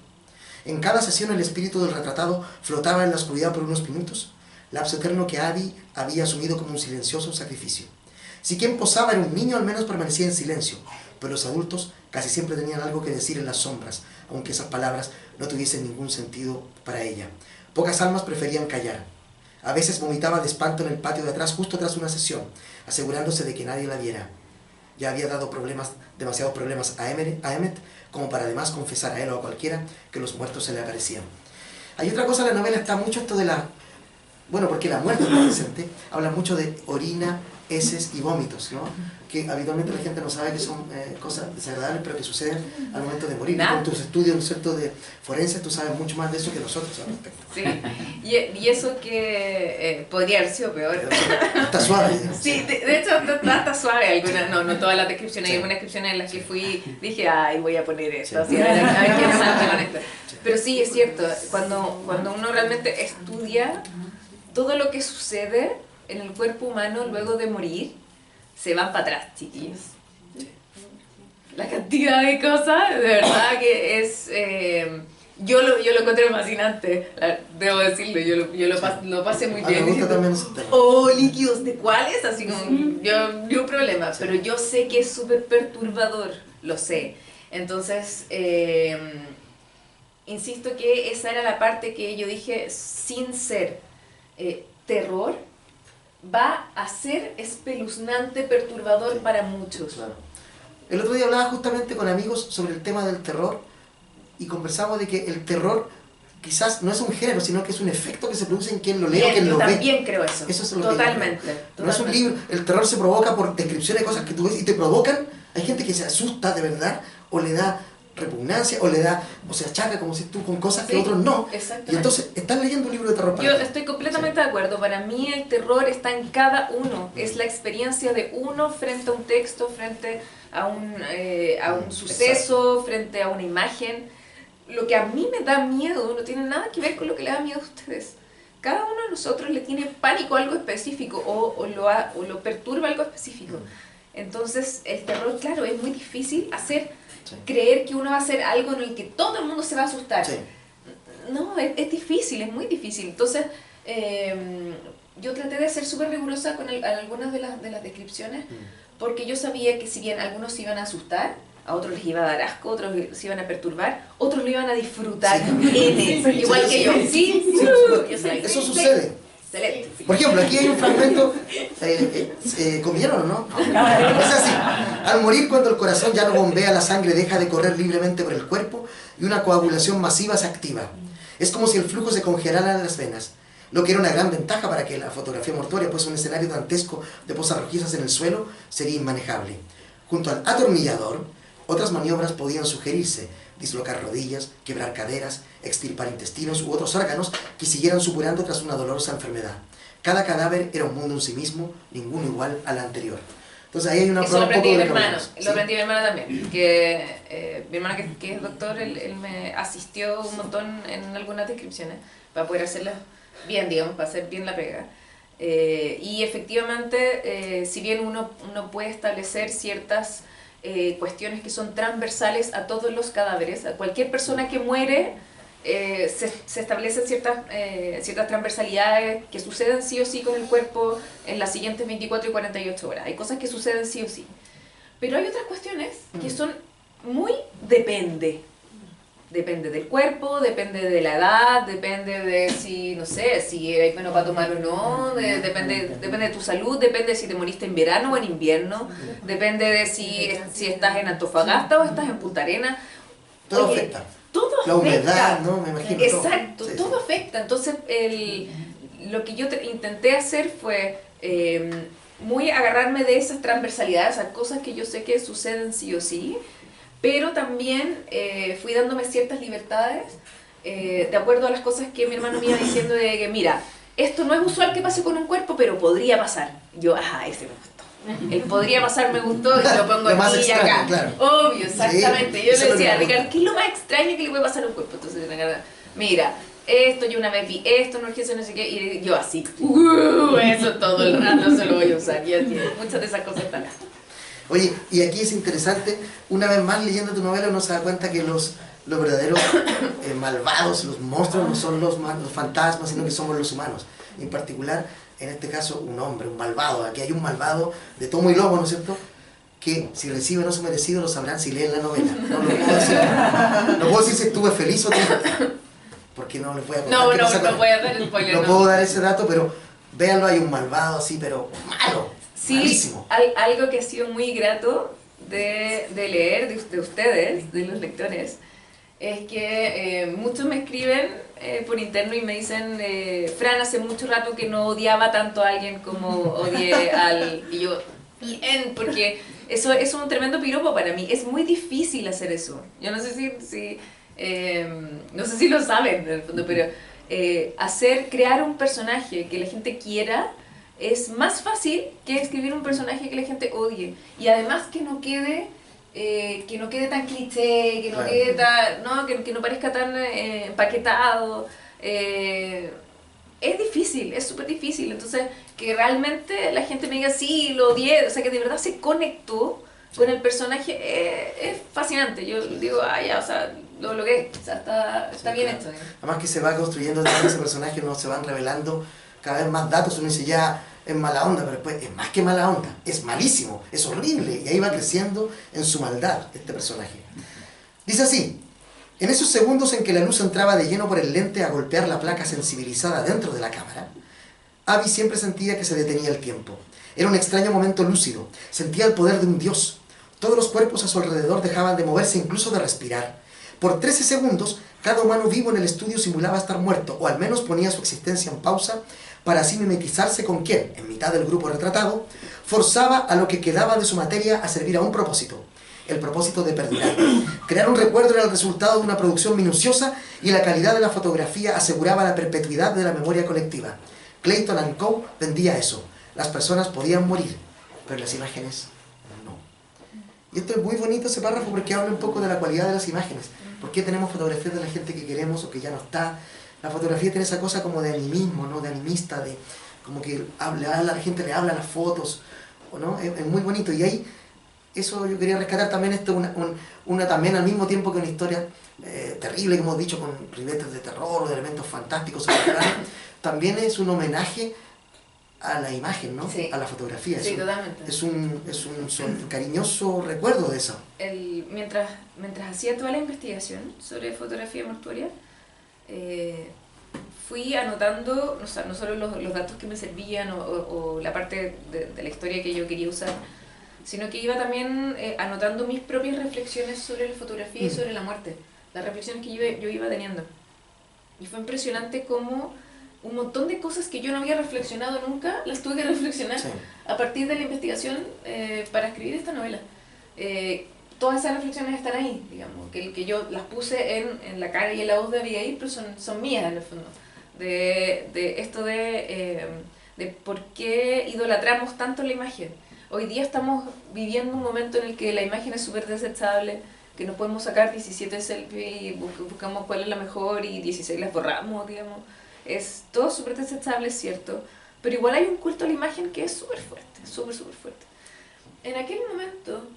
En cada sesión el espíritu del retratado flotaba en la oscuridad por unos minutos, lapso eterno que Abby había asumido como un silencioso sacrificio. Si quien posaba era un niño, al menos permanecía en silencio, pero los adultos casi siempre tenían algo que decir en las sombras, aunque esas palabras no tuviesen ningún sentido para ella. Pocas almas preferían callar. A veces vomitaba de espanto en el patio de atrás justo tras una sesión, asegurándose de que nadie la viera. Ya había dado demasiados problemas a Emmett, como para además confesar a él o a cualquiera que los muertos se le aparecían. Hay otra cosa en la novela, está mucho esto de la... Bueno, porque la muerte está presente, habla mucho de orina, heces y vómitos, ¿no? Que habitualmente la gente no sabe que son cosas desagradables, pero que suceden al momento de morir. Con tus estudios, ¿no es cierto?, de forenses, tú sabes mucho más de eso que nosotros al respecto. Sí, y eso que podría haber sido peor. Está suave. Sí, de hecho está suave. Algunas, no todas las descripciones, hay algunas descripciones en las que fui, dije, ay, voy a poner esto, así, a ver qué me sale con esto. Pero sí, es cierto, cuando uno realmente estudia todo lo que sucede en el cuerpo humano luego de morir, se van para atrás, chiquillos. La cantidad de cosas, de verdad que es... yo lo encontré fascinante, debo decirlo, yo lo pasé muy bien. Me gusta también ese tema. Oh, líquidos, ¿de cuáles? Así como, yo ni un problema, pero yo sé que es súper perturbador, lo sé. Entonces, insisto que esa era la parte que yo dije, sin ser terror, va a ser espeluznante, perturbador para muchos. Claro. El otro día hablaba justamente con amigos sobre el tema del terror y conversamos de que el terror quizás no es un género, sino que es un efecto que se produce en quien lo lee o quien lo ve. Yo también creo eso. Eso es lo totalmente, que yo creo. No es un libro, el terror se provoca por descripciones de cosas que tú ves y te provocan. Hay gente que se asusta de verdad o le da repugnancia o le da, o se achaca como si tú con cosas que otros no. Y entonces están leyendo un libro de terror para Yo ti. estoy completamente de acuerdo. Para mí el terror está en cada uno. Es la experiencia de uno frente a un texto, frente a un suceso, frente a una imagen. Lo que a mí me da miedo no tiene nada que ver con lo que le da miedo a ustedes. Cada uno de nosotros le tiene pánico a algo específico o lo perturba algo específico. Entonces el terror, claro, es muy difícil creer que uno va a hacer algo en el que todo el mundo se va a asustar. Sí. No, es difícil, es muy difícil. Entonces, yo traté de ser súper rigurosa con algunas de las descripciones, porque yo sabía que si bien algunos se iban a asustar, a otros les iba a dar asco, otros se iban a perturbar, otros lo iban a disfrutar, igual que yo. Eso sucede. Excelente. Por ejemplo, aquí hay un fragmento, ¿comieron o no? Es así, al morir cuando el corazón ya no bombea, la sangre deja de correr libremente por el cuerpo y una coagulación masiva se activa. Es como si el flujo se congelara en las venas, lo que era una gran ventaja para que la fotografía mortuoria, pues un escenario dantesco de pozas rojizas en el suelo, sería inmanejable. Junto al atornillador, otras maniobras podían sugerirse: dislocar rodillas, quebrar caderas, extirpar intestinos u otros órganos que siguieran supurando tras una dolorosa enfermedad. Cada cadáver era un mundo en sí mismo, ninguno igual al anterior. Entonces ahí hay una prueba un poco de... Lo ¿sí? aprendí de mi hermano también, que mi hermano que es doctor, él me asistió un montón en algunas descripciones para poder hacerlas bien, digamos, para hacer bien la pega. Y efectivamente, si bien uno puede establecer ciertas cuestiones que son transversales a todos los cadáveres, a cualquier persona que muere, se establecen ciertas transversalidades que suceden sí o sí con el cuerpo en las siguientes 24 y 48 horas. Hay cosas que suceden sí o sí. Pero hay otras cuestiones que son muy depende. Depende del cuerpo, depende de la edad, depende de si, no sé, si eres bueno para tomar o no, depende de tu salud, depende de si te moriste en verano o en invierno, depende de si estás en Antofagasta o estás en Punta Arenas. Todo afecta. Todo afecta. La humedad, ¿no? Me imagino. Exacto, todo, todo afecta. Entonces, lo que yo intenté hacer fue muy agarrarme de esas transversalidades, a cosas que yo sé que suceden sí o sí, pero también fui dándome ciertas libertades de acuerdo a las cosas que mi hermano me iba diciendo de que, mira, esto no es usual que pase con un cuerpo, pero podría pasar. Yo, ese me gustó. El podría pasar me gustó y lo pongo lo aquí y acá. Claro. Obvio, exactamente. Sí, yo le decía, Ricardo, ¿qué es lo más extraño que le puede pasar a un cuerpo? Entonces, mira, esto yo una vez vi, esto no urgencia, no sé qué, y yo así, eso todo el rato se lo voy a usar. Ya tiene muchas de esas cosas están acá. Oye, y aquí es interesante, una vez más leyendo tu novela uno se da cuenta que los los verdaderos malvados, los monstruos no son los fantasmas, sino que somos los humanos. En particular, en este caso, un hombre, un malvado. Aquí hay un malvado de tomo y lomo, ¿no es cierto?, que si recibe o no su merecido lo sabrán si leen la novela. No lo puedo decir. No puedo decir si estuve feliz o triste, porque no les voy a contar. No voy a dar el spoiler. No puedo dar ese dato, pero véanlo, hay un malvado así, pero malo, sí, malísimo. Algo que ha sido muy grato de leer de ustedes, de los lectores, es que muchos me escriben por interno y me dicen, Fran, hace mucho rato que no odiaba tanto a alguien como odié al... Y yo, bien, porque eso es un tremendo piropo para mí. Es muy difícil hacer eso. Yo no sé no sé si lo saben en el fondo, pero crear un personaje que la gente quiera es más fácil que escribir un personaje que la gente odie. Y además que no quede tan cliché, que no claro. quede tan, ¿no? Que no parezca tan empaquetado. Es difícil, es súper difícil. Entonces, que realmente la gente me diga, sí, lo odié, o sea, que de verdad se conectó con el personaje, es fascinante. Yo digo, ya, o sea, lo logré, o sea, está bien hecho. Además que se va construyendo dentro de ese personaje, no se van revelando cada vez más datos, uno dice ya es mala onda, pero después es más que mala onda, es malísimo, es horrible, y ahí va creciendo en su maldad este personaje. Dice así: en esos segundos en que la luz entraba de lleno por el lente a golpear la placa sensibilizada dentro de la cámara, Abby siempre sentía que se detenía el tiempo. Era un extraño momento lúcido, sentía el poder de un dios. Todos los cuerpos a su alrededor dejaban de moverse, incluso de respirar. Por 13 segundos, cada humano vivo en el estudio simulaba estar muerto, o al menos ponía su existencia en pausa, para así mimetizarse con quien, en mitad del grupo retratado, forzaba a lo que quedaba de su materia a servir a un propósito. El propósito de perdurar. Crear un recuerdo era el resultado de una producción minuciosa y la calidad de la fotografía aseguraba la perpetuidad de la memoria colectiva. Clayton & Co. vendía eso. Las personas podían morir, pero las imágenes no. Y esto es muy bonito, ese párrafo, porque habla un poco de la cualidad de las imágenes. ¿Por qué tenemos fotografías de la gente que queremos o que ya no está? La fotografía tiene esa cosa como de animismo, ¿no? De animista, de como que la gente le habla a las fotos, ¿no? Es muy bonito. Y ahí, eso yo quería rescatar también, esto una también al mismo tiempo que una historia terrible, que hemos dicho, con ribetes de terror o de elementos fantásticos sobrenaturales, también es un homenaje a la imagen, ¿no? Sí. A la fotografía. Sí, totalmente. Es un cariñoso recuerdo de eso. Mientras hacía toda la investigación sobre fotografía mortuoria, fui anotando, o sea, no solo los datos que me servían o la parte de la historia que yo quería usar, sino que iba también anotando mis propias reflexiones sobre la fotografía y sobre la muerte, las reflexiones que yo iba teniendo. Y fue impresionante cómo un montón de cosas que yo no había reflexionado nunca, las tuve que reflexionar a partir de la investigación para escribir esta novela. Todas esas reflexiones están ahí, digamos, que yo las puse en la cara y en la voz de Abigail, pero son mías en el fondo. De esto de por qué idolatramos tanto la imagen. Hoy día estamos viviendo un momento en el que la imagen es súper desechable, que nos podemos sacar 17 selfies y buscamos cuál es la mejor y 16 las borramos, digamos. Es todo súper desechable, es cierto, pero igual hay un culto a la imagen que es súper fuerte, súper fuerte. En aquel momento,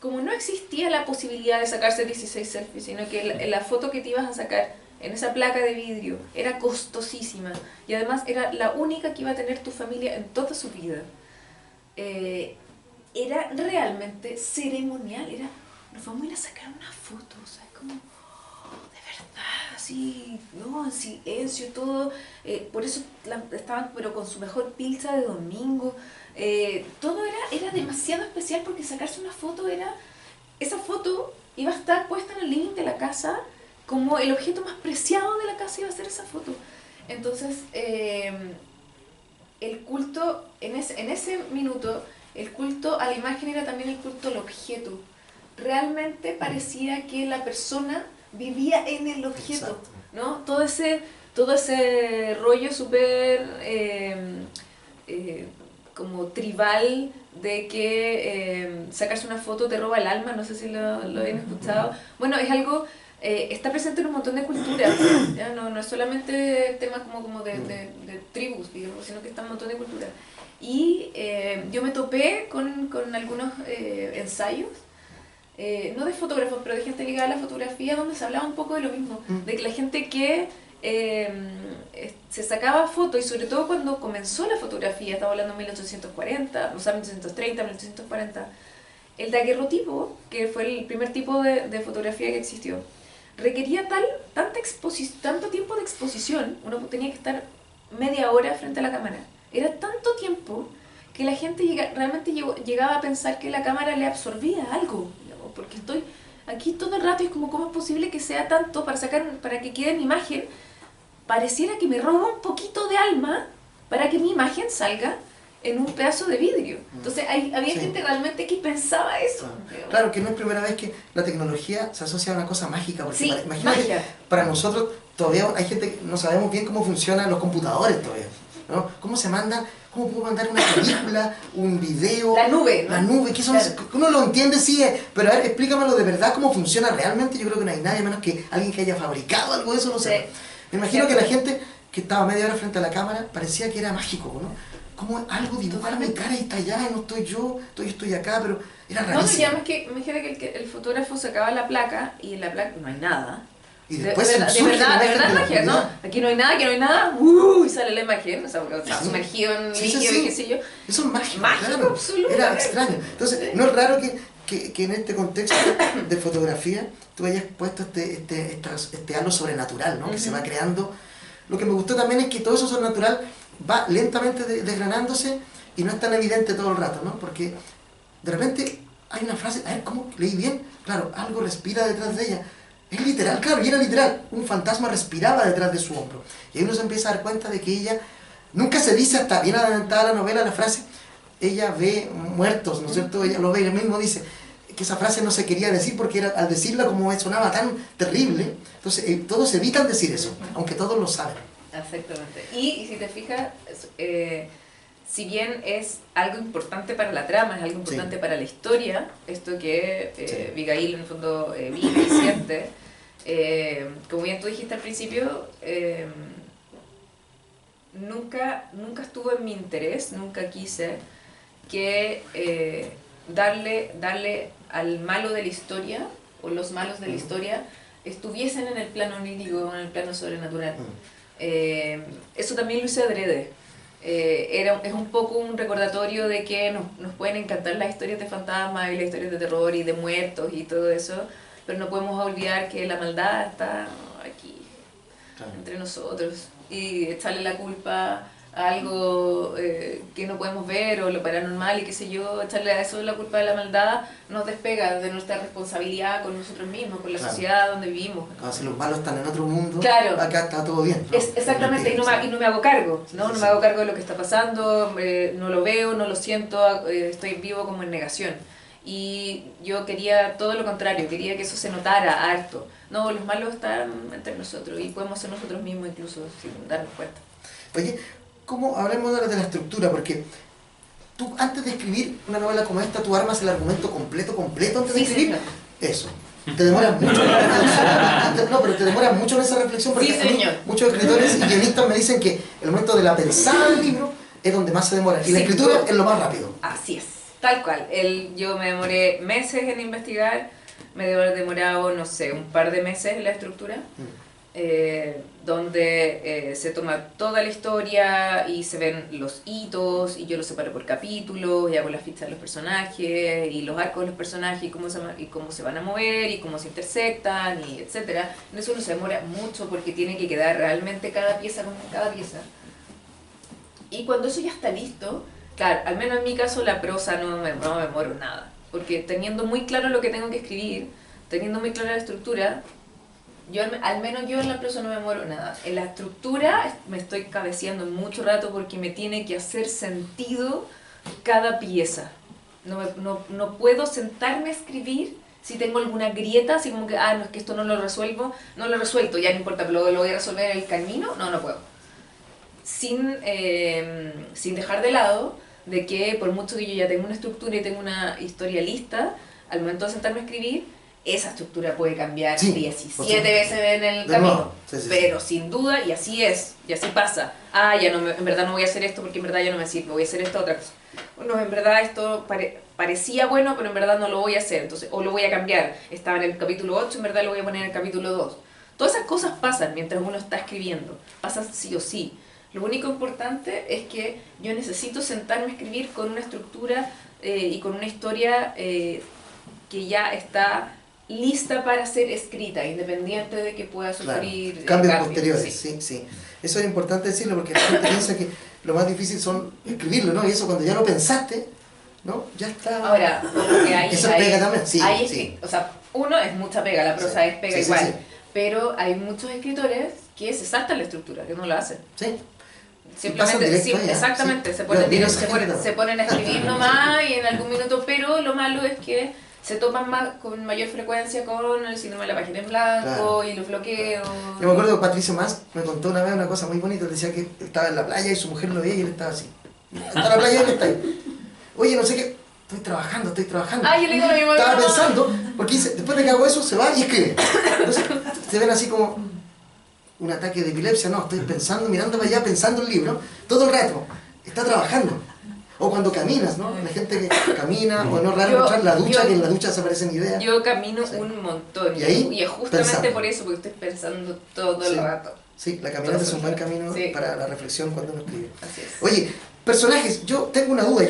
como no existía la posibilidad de sacarse 16 selfies, sino que la foto que te ibas a sacar en esa placa de vidrio era costosísima y además era la única que iba a tener tu familia en toda su vida, era realmente ceremonial, nos vamos a ir a sacar una foto, o sea, como... así, ¿no? En silencio, todo, por eso estaban pero con su mejor pilsa de domingo, todo era demasiado especial porque sacarse una foto esa foto iba a estar puesta en el living de la casa, como el objeto más preciado de la casa iba a ser esa foto. Entonces, el culto, en ese minuto, el culto a la imagen era también el culto al objeto. Realmente parecía que la persona vivía en el objeto, ¿no? Todo ese rollo súper como tribal de que sacarse una foto te roba el alma, no sé si lo habían escuchado. Bueno, es algo, está presente en un montón de culturas, ¿ya? No es solamente temas como de tribus, digamos, sino que está en un montón de culturas. Y yo me topé con algunos ensayos no de fotógrafos, pero de gente ligada a la fotografía, donde se hablaba un poco de lo mismo, de que la gente que se sacaba fotos, y sobre todo cuando comenzó la fotografía, estamos hablando de 1840, o sea, 1830, 1840, el daguerrotipo, que fue el primer tipo de fotografía que existió, requería tanto tiempo de exposición, uno tenía que estar media hora frente a la cámara, era tanto tiempo que la gente realmente llegaba a pensar que la cámara le absorbía algo, digamos, porque estoy aquí todo el rato y es como, ¿cómo es posible que sea tanto para que quede en imagen? Pareciera que me roba un poquito de alma para que mi imagen salga en un pedazo de vidrio. Entonces había gente realmente que pensaba eso. Claro, que no es primera vez que la tecnología se asocia a una cosa mágica, porque imagínate, magia. Para nosotros todavía hay gente que no sabemos bien cómo funcionan los computadores todavía, ¿no? ¿Cómo puedo mandar una película, un video? La nube, ¿no? La nube, ¿qué son? Claro. Uno lo entiende, sí, pero a ver, explícamelo de verdad cómo funciona realmente. Yo creo que no hay nadie menos que alguien que haya fabricado algo de eso, no sé. Me imagino que la gente que estaba media hora frente a la cámara parecía que era mágico, ¿no? Como algo dibujar mi cara y está allá, y no estoy yo, estoy acá, pero era rarísimo. No, ya más que imagínate que el fotógrafo sacaba la placa y en la placa no hay nada. Y después de verdad magia, ¿no? Aquí no hay nada, y sale la imagen, o sea, sumergido en líquido y qué sé yo. Eso es mágico, mágico, claro. Absoluto. Era extraño. Entonces, no es raro que en este contexto de fotografía tú hayas puesto este halo sobrenatural, ¿no? Que se va creando. Lo que me gustó también es que todo eso sobrenatural va lentamente desgranándose y no es tan evidente todo el rato, ¿no? Porque de repente hay una frase, a ver, ¿cómo leí bien? Claro, algo respira detrás de ella. Es literal, claro, y era literal. Un fantasma respiraba detrás de su hombro. Y ahí uno se empieza a dar cuenta de que ella, nunca se dice hasta bien adelantada la novela, la frase, ella ve muertos, ¿no es cierto? Ella lo ve, ella mismo dice que esa frase no se quería decir porque al decirla como sonaba tan terrible, entonces todos evitan decir eso, aunque todos lo saben. Exactamente. Y si te fijas, si bien es algo importante para la trama, es algo importante para la historia, esto que Abigail en el fondo vive y siente, como bien tú dijiste al principio, nunca estuvo en mi interés, nunca quise que darle al malo de la historia, o los malos de la historia, estuviesen en el plano onírico o en el plano sobrenatural. Eso también lo hice adrede. Es un poco un recordatorio de que nos pueden encantar las historias de fantasmas y las historias de terror y de muertos y todo eso, pero no podemos olvidar que la maldad está aquí, entre nosotros, y echarle la culpa a algo que no podemos ver o lo paranormal y qué sé yo, echarle a eso la culpa de la maldad nos despega de nuestra responsabilidad con nosotros mismos, con la sociedad donde vivimos. Si los malos están en otro mundo, acá está todo bien, ¿no? Exactamente, y no me hago cargo, ¿no? No me hago cargo de lo que está pasando, no lo veo, no lo siento, estoy vivo como en negación. Y yo quería todo lo contrario, quería que eso se notara harto. No, los malos están entre nosotros y podemos ser nosotros mismos incluso sin darnos cuenta. Oye, hablemos ahora de la estructura, porque tú antes de escribir una novela como esta, tú armas el argumento completo antes de escribir. Señor. Eso. Te demoras mucho en la reflexión. No, pero te demoras mucho en esa reflexión porque muchos escritores y guionistas me dicen que el momento de la pensada del libro es donde más se demora. Y la escritura es lo más rápido. Así es, tal cual. Yo me demoré meses en investigar, me debo haber demorado, no sé, un par de meses en la estructura. Donde se toma toda la historia y se ven los hitos y yo los separo por capítulos y hago las fichas de los personajes y los arcos de los personajes y cómo se van a mover y cómo se intersectan y etcétera. En eso uno se demora mucho porque tiene que quedar realmente cada pieza con cada pieza. Y cuando eso ya está listo, claro, al menos en mi caso la prosa no me demoro nada, porque teniendo muy claro lo que tengo que escribir, teniendo muy clara la estructura, al menos yo en la prosa no me demoro nada. En la estructura me estoy cabeceando mucho rato porque me tiene que hacer sentido cada pieza. No puedo sentarme a escribir si tengo alguna grieta, así como que, no, es que esto no lo resuelvo, no lo he resuelto, ya no importa, pero lo voy a resolver en el camino, no puedo. Sin dejar de lado de que por mucho que yo ya tengo una estructura y tengo una historia lista, al momento de sentarme a escribir, esa estructura puede cambiar Sí, 17 veces en el de camino, nuevo. Sí, pero sin duda, y así es, y así pasa. Ya no en verdad no voy a hacer esto porque en verdad ya no me sirve, voy a hacer esta otra cosa. No, en verdad esto parecía bueno, pero en verdad no lo voy a hacer, entonces, o lo voy a cambiar. Estaba en el capítulo 8, en verdad lo voy a poner en el capítulo 2. Todas esas cosas pasan mientras uno está escribiendo, pasan sí o sí. Lo único importante es que yo necesito sentarme a escribir con una estructura y con una historia que ya está lista para ser escrita, independiente de que pueda sufrir cambios posteriores. Sí. Eso es importante decirlo porque la gente piensa que lo más difícil son escribirlo, ¿no? Y eso cuando ya lo pensaste, ¿no? Ya está. Ahora, porque eso pega también, sí. O sea, uno es mucha pega, la prosa es pega igual. Sí. Pero hay muchos escritores que se saltan la estructura, que no lo hacen. Sí. Simplemente, exactamente, se ponen a escribir nomás y en algún minuto, pero lo malo es que se topan más con mayor frecuencia con el síndrome de la página en blanco y los bloqueos. Yo me acuerdo que Patricio Mas me contó una vez una cosa muy bonita, decía que estaba en la playa y su mujer lo veía y él estaba así. Está en la playa y él está ahí. Oye, no sé qué, estoy trabajando. Yo le digo lo mismo. Estaba pensando, porque dice, después de que hago eso, se va y escribe. Entonces, se ven así como un ataque de epilepsia, no, estoy pensando, mirando para allá, pensando el libro, todo el rato, está trabajando. O cuando caminas, ¿no? La gente que camina, o no es raro encontrar la ducha, que en la ducha se aparecen ideas. Yo camino un montón, y es justamente por eso, porque estoy pensando todo el rato. Sí, la caminata es un buen camino para la reflexión cuando uno escribe. Así es. Oye, personajes, yo tengo una duda,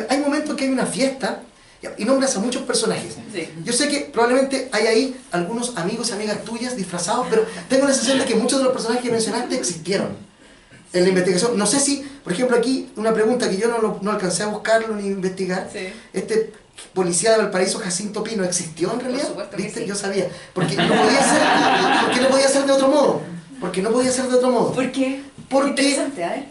hay momentos que hay una fiesta, y nombras a muchos personajes. Sí. Yo sé que probablemente hay ahí algunos amigos y amigas tuyas disfrazados, pero tengo la sensación de que muchos de los personajes que mencionaste existieron en la investigación. No sé si, por ejemplo, aquí una pregunta que yo no alcancé a buscarlo ni investigar. Sí. Este policía de Valparaíso, Jacinto Pino, ¿existió en realidad? Por supuesto que ¿Viste? sí. Yo sabía. Porque no podía ser de otro modo. ¿Por qué? Porque interesante,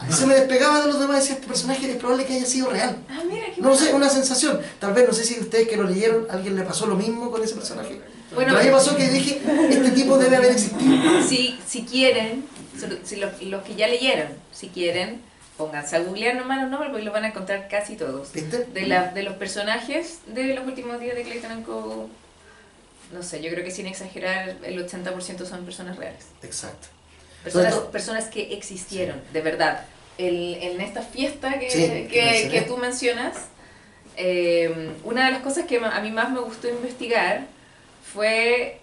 se me despegaba de los demás y decía, este personaje es probable que haya sido real. Mira, qué No sé, una sensación. Tal vez, no sé si ustedes que lo leyeron, a alguien le pasó lo mismo con ese personaje. Bueno, pero a mí me pasó que dije, este tipo debe haber existido. Si quieren, si los que ya leyeron, si quieren, pónganse a googlear nomás los nombres porque los van a encontrar casi todos. ¿Viste? De los personajes de los últimos días de Clayton Co., no sé, yo creo que sin exagerar, el 80% son personas reales. Exacto. Personas que existieron, de verdad. En esta fiesta que que tú mencionas, una de las cosas que a mí más me gustó investigar fue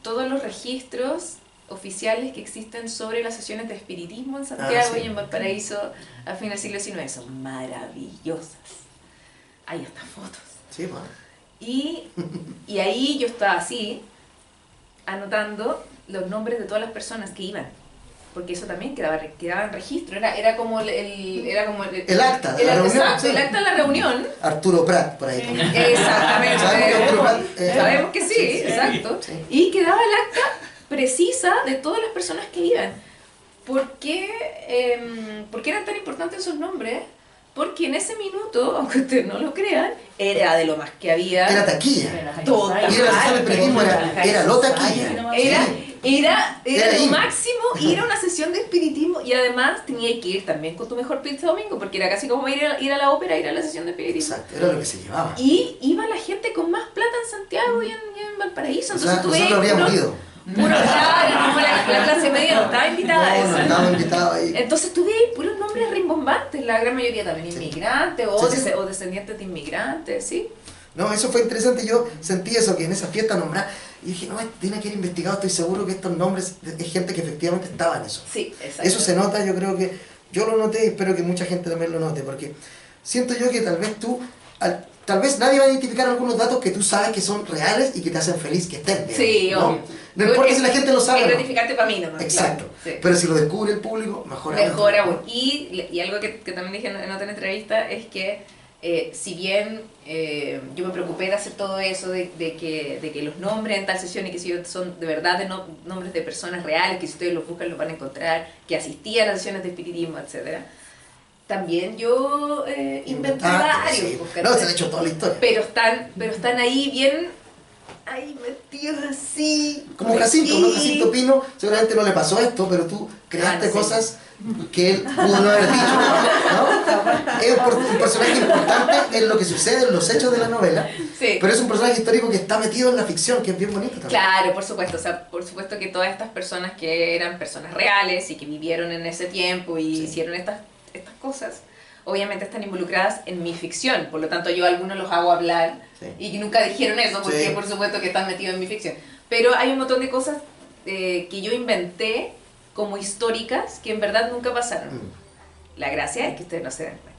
todos los registros oficiales que existen sobre las sesiones de espiritismo en Santiago y en Valparaíso a fin del siglo XIX. Son maravillosas. Hay hasta fotos. Sí, bueno. Y ahí yo estaba así, anotando los nombres de todas las personas que iban, porque eso también quedaba en registro, era como el acta de la reunión. Exacto, el acta de la reunión. Arturo Prat, por ahí también. Exactamente. Sabemos que sí, sí, exacto. Sí. Y quedaba el acta precisa de todas las personas que iban. ¿Por qué eran tan importantes esos nombres? Porque en ese minuto, aunque ustedes no lo crean, era de lo más que había. Era taquilla. Total. Y la sesión de espiritismo era lo taquilla. Era lo máximo ir a una sesión de espiritismo y además tenía que ir también con tu mejor pizza domingo porque era casi como ir a la ópera, ir a la sesión de espiritismo. Exacto, era lo que se llevaba. Y iba la gente con más plata en Santiago y en Valparaíso. Entonces nosotros habríamos ido. Claro, la clase media no estaba invitada a eso. No estaba invitado ahí. Entonces tuve ahí puros nombres rimbombantes, la gran mayoría también inmigrantes o descendientes de inmigrantes, ¿sí? No, eso fue interesante, yo sentí eso, que en esa fiesta nombraba, y dije, no, tiene que ir investigado, estoy seguro que estos nombres es gente que efectivamente estaba en eso. Sí, exacto. Eso se nota, yo creo que, yo lo noté y espero que mucha gente también lo note, porque siento yo que tal vez tal vez nadie va a identificar algunos datos que tú sabes que son reales y que te hacen feliz que estén bien. Sí, ¿no? obvio. No importa si la gente lo sabe. Es gratificante para mí nomás. Exacto. Claro, sí. Pero si lo descubre el público, mejor aún. Y algo que también dije en otra entrevista es que si bien yo me preocupé de hacer todo eso, de que los nombres en tal sesión y que si son de verdad nombres de personas reales, que si ustedes los buscan los van a encontrar, que asistían a las sesiones de espiritismo, etcétera. También yo inventé varios. Sí. No, se ha hecho toda la historia. Pero están ahí bien ahí metidos así. Como Jacinto, ¿no? Jacinto Pino seguramente no le pasó esto, pero tú creaste no sé. cosas que él pudo no haber dicho, ¿no? Es un personaje importante en lo que sucede, en los hechos de la novela, Sí. pero es un personaje histórico que está metido en la ficción, que es bien bonito también. Claro, por supuesto, o sea, por supuesto que todas estas personas que eran personas reales y que vivieron en ese tiempo y Sí. hicieron estas cosas, obviamente están involucradas en mi ficción, por lo tanto yo a algunos los hago hablar Sí. y que nunca dijeron eso porque Sí. por supuesto que están metidos en mi ficción. Pero hay un montón de cosas que yo inventé como históricas que en verdad nunca pasaron. La gracia es que ustedes no se den cuenta.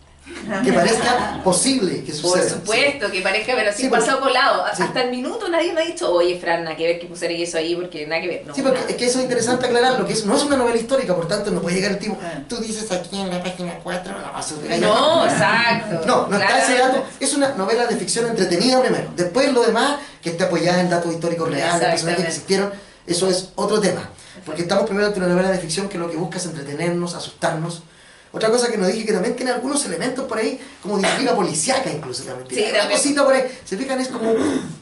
Que parezca posible que Por suceda. supuesto, que parezca, pero así Sí, porque- pasado colado. sí. Hasta el minuto nadie me ha dicho, oye, Fran, nada que ver que pusiera eso ahí porque nada que ver. No, Sí, porque nada. es que eso es interesante aclararlo, que no es una novela histórica, por tanto no puede llegar el tipo, tú dices aquí en la página 4, la vas a subir. No, exacto. No está ese Claramente. dato, es una novela de ficción entretenida primero, después lo demás, que esté apoyada en datos históricos reales, personajes que Exactamente. existieron, eso es otro tema, porque estamos primero ante una novela de ficción que lo que busca es entretenernos, asustarnos. Otra cosa que nos dije que también tiene algunos elementos por ahí, como de intriga policíaca incluso también. Sí, Tiene una también. cosita por ahí, se fijan, es como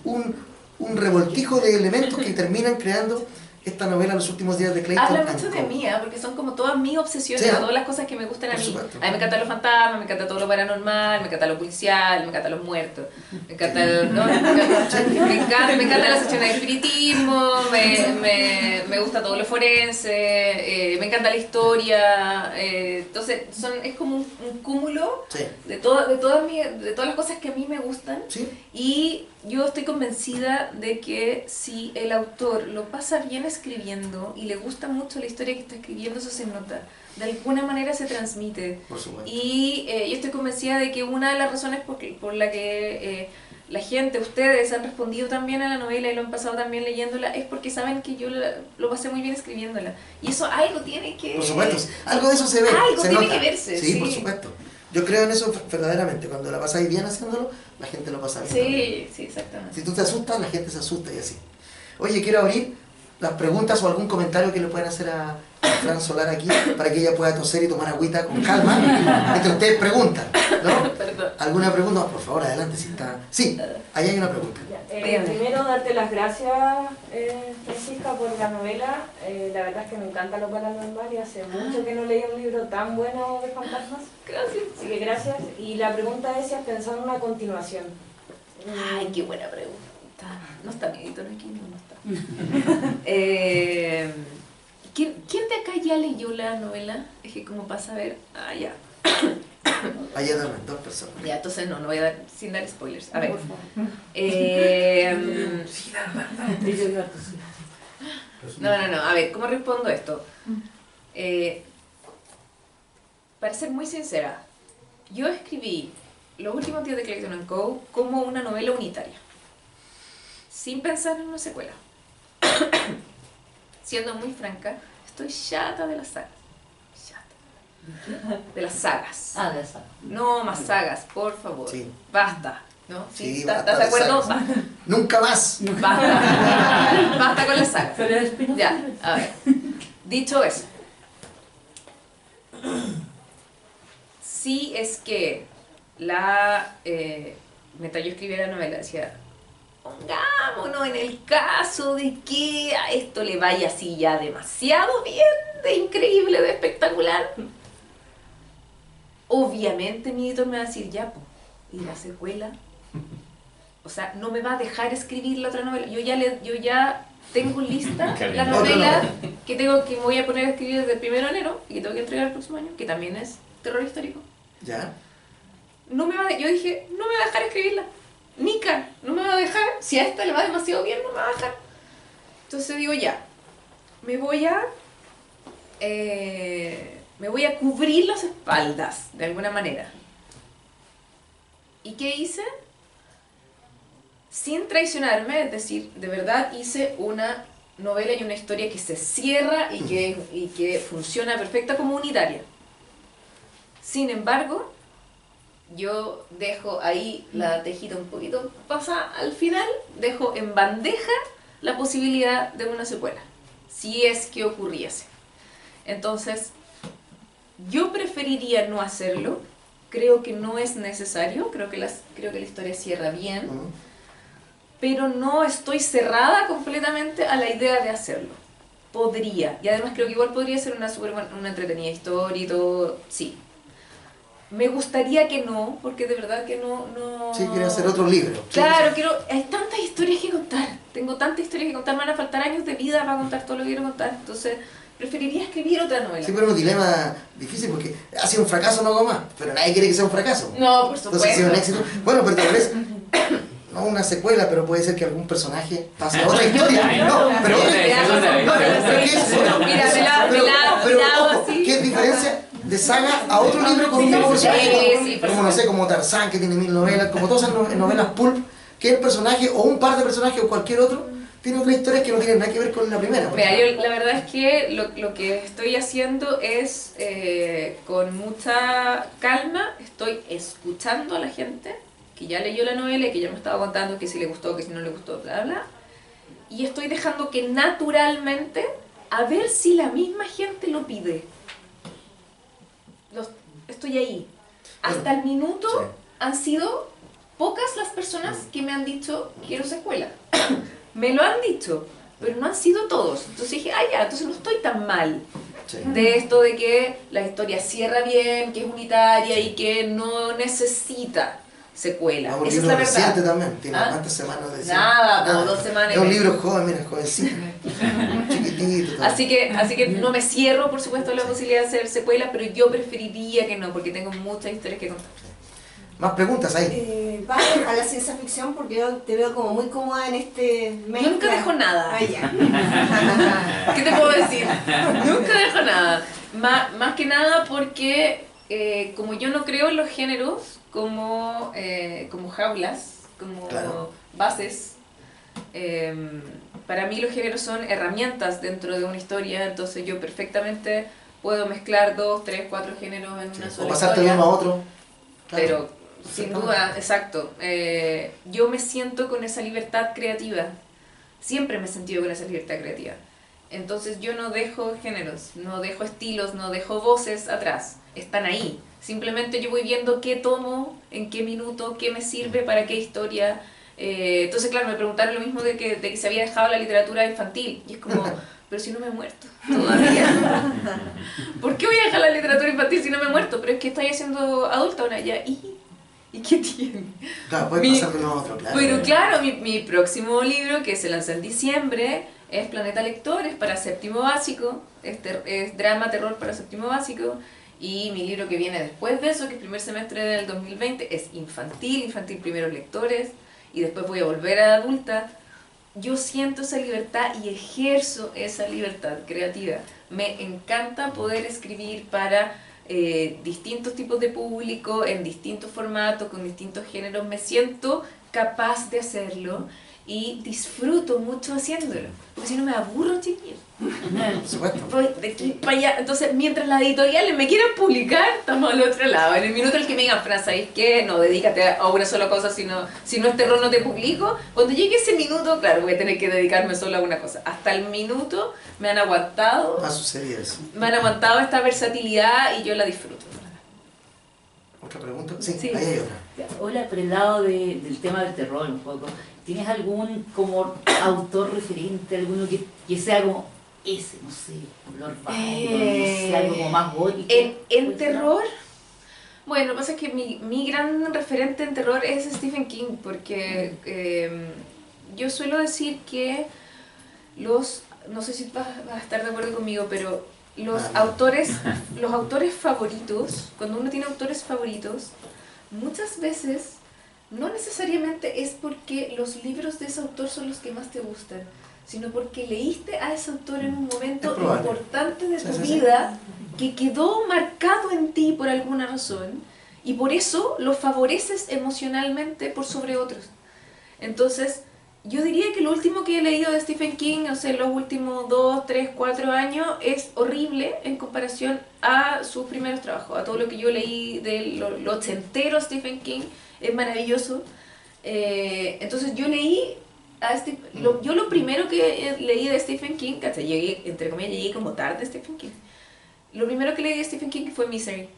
un revoltijo de elementos que terminan creando esta novela Los últimos días de Clayton. Habla and mucho de Co. mí, porque son como todas mis obsesiones, Sí. todas las cosas que me gustan a Por mí. supuesto. A mí me encantan los fantasmas, me encanta todo lo paranormal, me encanta lo policial, me encantan los muertos, me encanta me encanta la sección de espiritismo, me gusta todo lo forense, me encanta la historia, entonces es como un cúmulo Sí, de todas las cosas que a mí me gustan. sí, Y yo estoy convencida de que si el autor lo pasa bien escribiendo y le gusta mucho la historia que está escribiendo, eso se nota. De alguna manera se transmite. por supuesto. Y yo estoy convencida de que una de las razones por la que la gente, ustedes, han respondido también a la novela y lo han pasado también leyéndola, es porque saben que yo lo pasé muy bien escribiéndola. Y eso algo tiene que... Por supuesto, algo de eso se ve, Algo se tiene nota. que verse, Sí, sí. por supuesto. Yo creo en eso verdaderamente. Cuando la pasáis bien haciéndolo, la gente lo pasa bien. también. Sí, sí, exactamente. Si tú te asustas, la gente se asusta y así. Oye, quiero abrir las preguntas o algún comentario que le puedan hacer a Fran Solar aquí para que ella pueda toser y tomar agüita con calma mientras ustedes preguntan, ¿no? Perdón. ¿Alguna pregunta? No, por favor, adelante. Si está... Sí, ahí hay una pregunta. Dígame. Primero, darte las gracias, Francisca, por la novela. La verdad es que me encanta lo paranormal y hace mucho que no leí un libro tan bueno de fantasmas. Gracias. Así que gracias. Y la pregunta es si has pensado en una continuación. Ay, qué buena pregunta. No está mi editor aquí, no está. ¿Quién de acá ya leyó la novela? Es que como pasa a ver... Ah, ya. Allá también, dos personas. Ya, entonces no voy a dar, sin dar spoilers. A ver. Por favor. No. A ver, ¿cómo respondo esto? Para ser muy sincera, yo escribí Los últimos días de Clayton and Co. como una novela unitaria, sin pensar en una secuela. Siendo muy franca, estoy chata de las sagas. Chata. De las sagas. Ah, de esa. No más sagas, por favor. Sí. Basta. ¿No? Sí, ¿Estás basta de de acuerdo? sagas. Basta. Nunca más. Basta. Basta con las sagas. Pero el espino- Ya, a ver. Dicho eso, si es que mientras yo escribía la novela, decía, pongámonos en el caso de que a esto le vaya así ya demasiado bien, de increíble, de espectacular. Obviamente mi editor me va a decir, ya, po, ¿y la secuela? O sea, no me va a dejar escribir la otra novela. Yo ya tengo lista la novela que voy a poner a escribir desde el 1 de enero y que tengo que entregar el próximo año, que también es terror histórico. ¿Ya? Yo dije, no me va a dejar escribirla. Nika, no me va a dejar. Si a esta le va demasiado bien, no me va a dejar. Entonces digo, ya, me voy a cubrir las espaldas de alguna manera. ¿Y qué hice? Sin traicionarme, es decir, de verdad hice una novela y una historia que se cierra y que funciona perfecta como unitaria. Sin embargo, yo dejo ahí la tejita un poquito pasa al final, dejo en bandeja la posibilidad de una secuela, si es que ocurriese. Entonces, yo preferiría no hacerlo, creo que no es necesario, creo que la historia cierra bien, pero no estoy cerrada completamente a la idea de hacerlo. Podría, y además creo que igual podría ser una entretenida historia y todo, sí. Me gustaría que no, porque de verdad que no... Sí, quiere hacer otro libro. Claro, hay tantas historias que contar, tengo tantas historias que contar, me van a faltar años de vida para contar todo lo que quiero contar, entonces preferiría escribir otra novela. Sí, pero es un dilema difícil porque ha sido un fracaso, no hago más, pero nadie quiere que sea un fracaso. No, por supuesto. Entonces ha sido un éxito. Bueno, pero tal vez, no una secuela, pero puede ser que algún personaje pase a otra historia. No, pero ¿qué diferencia de saga a otro libro con un mismo personaje? Como no sé, como Tarzán, que tiene 1000 novelas, como todas esas novelas pulp, que el personaje o un par de personajes o cualquier otro tiene otras historias que no tienen nada que ver con la primera. Mira, yo la verdad es que lo que estoy haciendo es con mucha calma, estoy escuchando a la gente que ya leyó la novela y que ya me estaba contando que si le gustó, que si no le gustó, bla, bla, y estoy dejando que naturalmente, a ver si la misma gente lo pide. Estoy ahí. Hasta el minuto han sido pocas las personas que me han dicho quiero secuela. Me lo han dicho, pero no han sido todos. Entonces dije, ya, entonces no estoy tan mal. De esto de que la historia cierra bien, que es unitaria y que no necesita secuela. Un esa libro es la verdad. reciente también, tiene cuántas semanas de Nada, 2 semanas. Es un libro joven, mira, jovencito, chiquitito. Así que no me cierro, por supuesto, a la posibilidad de hacer secuela, pero yo preferiría que no, porque tengo muchas historias que contar. Más preguntas ahí. ¿Vas a la ciencia ficción? Porque yo te veo como muy cómoda en este mezcla. Yo nunca dejo nada. Ah, ya. ¿Qué te puedo decir? Nunca dejo nada. Más que nada porque como yo no creo en los géneros como jaulas, como bases, para mí los géneros son herramientas dentro de una historia, entonces yo perfectamente puedo mezclar 2, 3, 4 géneros en una sola o pasarte historia. de uno a otro. Pero sin duda, exacto. Yo me siento con esa libertad creativa. Siempre me he sentido con esa libertad creativa. Entonces yo no dejo géneros, no dejo estilos, no dejo voces atrás. Están ahí. Simplemente yo voy viendo qué tomo, en qué minuto, qué me sirve, para qué historia. Entonces, claro, me preguntaron lo mismo de que se había dejado la literatura infantil. Y es como, pero si no me he muerto todavía. ¿Por qué voy a dejar la literatura infantil si no me he muerto? Pero es que estoy haciendo adulta ahora ya. ¿Y qué tiene? Claro, puedes pasar de uno a otro, claro. Pero claro, mi próximo libro, que se lanza en diciembre, es Planeta Lectores para séptimo básico. Es drama, terror para séptimo básico. Y mi libro que viene después de eso, que es primer semestre del 2020, es infantil primeros lectores. Y después voy a volver a adulta. Yo siento esa libertad y ejerzo esa libertad creativa. Me encanta poder escribir para distintos tipos de público, en distintos formatos, con distintos géneros. Me siento capaz de hacerlo y disfruto mucho haciéndolo. Porque si no me aburro, chiquillos. Por supuesto. Voy de aquí para allá. Entonces, mientras las editoriales me quieran publicar, estamos al otro lado. En el minuto en el que me digan, Fran, ¿sabes qué? No, dedícate a una sola cosa, si no es terror no te publico. Cuando llegue ese minuto, claro, voy a tener que dedicarme solo a una cosa. Hasta el minuto me han aguantado. Ha sucedido eso. Me han aguantado esta versatilidad y yo la disfruto. ¿Otra pregunta? Sí, Sí. ahí hay otra. Hola, por el lado del tema del terror un poco. ¿Tienes algún como autor referente, alguno que sea como ese, no sé, Lord Byron, no sé, algo como más gótico? En terror, bueno, lo que pasa es que mi gran referente en terror es Stephen King, porque yo suelo decir que no sé si vas a estar de acuerdo conmigo, pero los autores favoritos, cuando uno tiene autores favoritos, muchas veces no necesariamente es porque los libros de ese autor son los que más te gustan, sino porque leíste a ese autor en un momento importante de tu vida que quedó marcado en ti por alguna razón y por eso lo favoreces emocionalmente por sobre otros. Entonces, yo diría que lo último que he leído de Stephen King, o sea, los últimos 2, 3, 4 años, es horrible en comparación a sus primeros trabajos, a todo lo que yo leí de lo ochentero Stephen King, es maravilloso. Entonces yo leí yo lo primero que leí de Stephen King, llegué, entre comillas, llegué como tarde a Stephen King. Lo primero que leí de Stephen King fue Misery.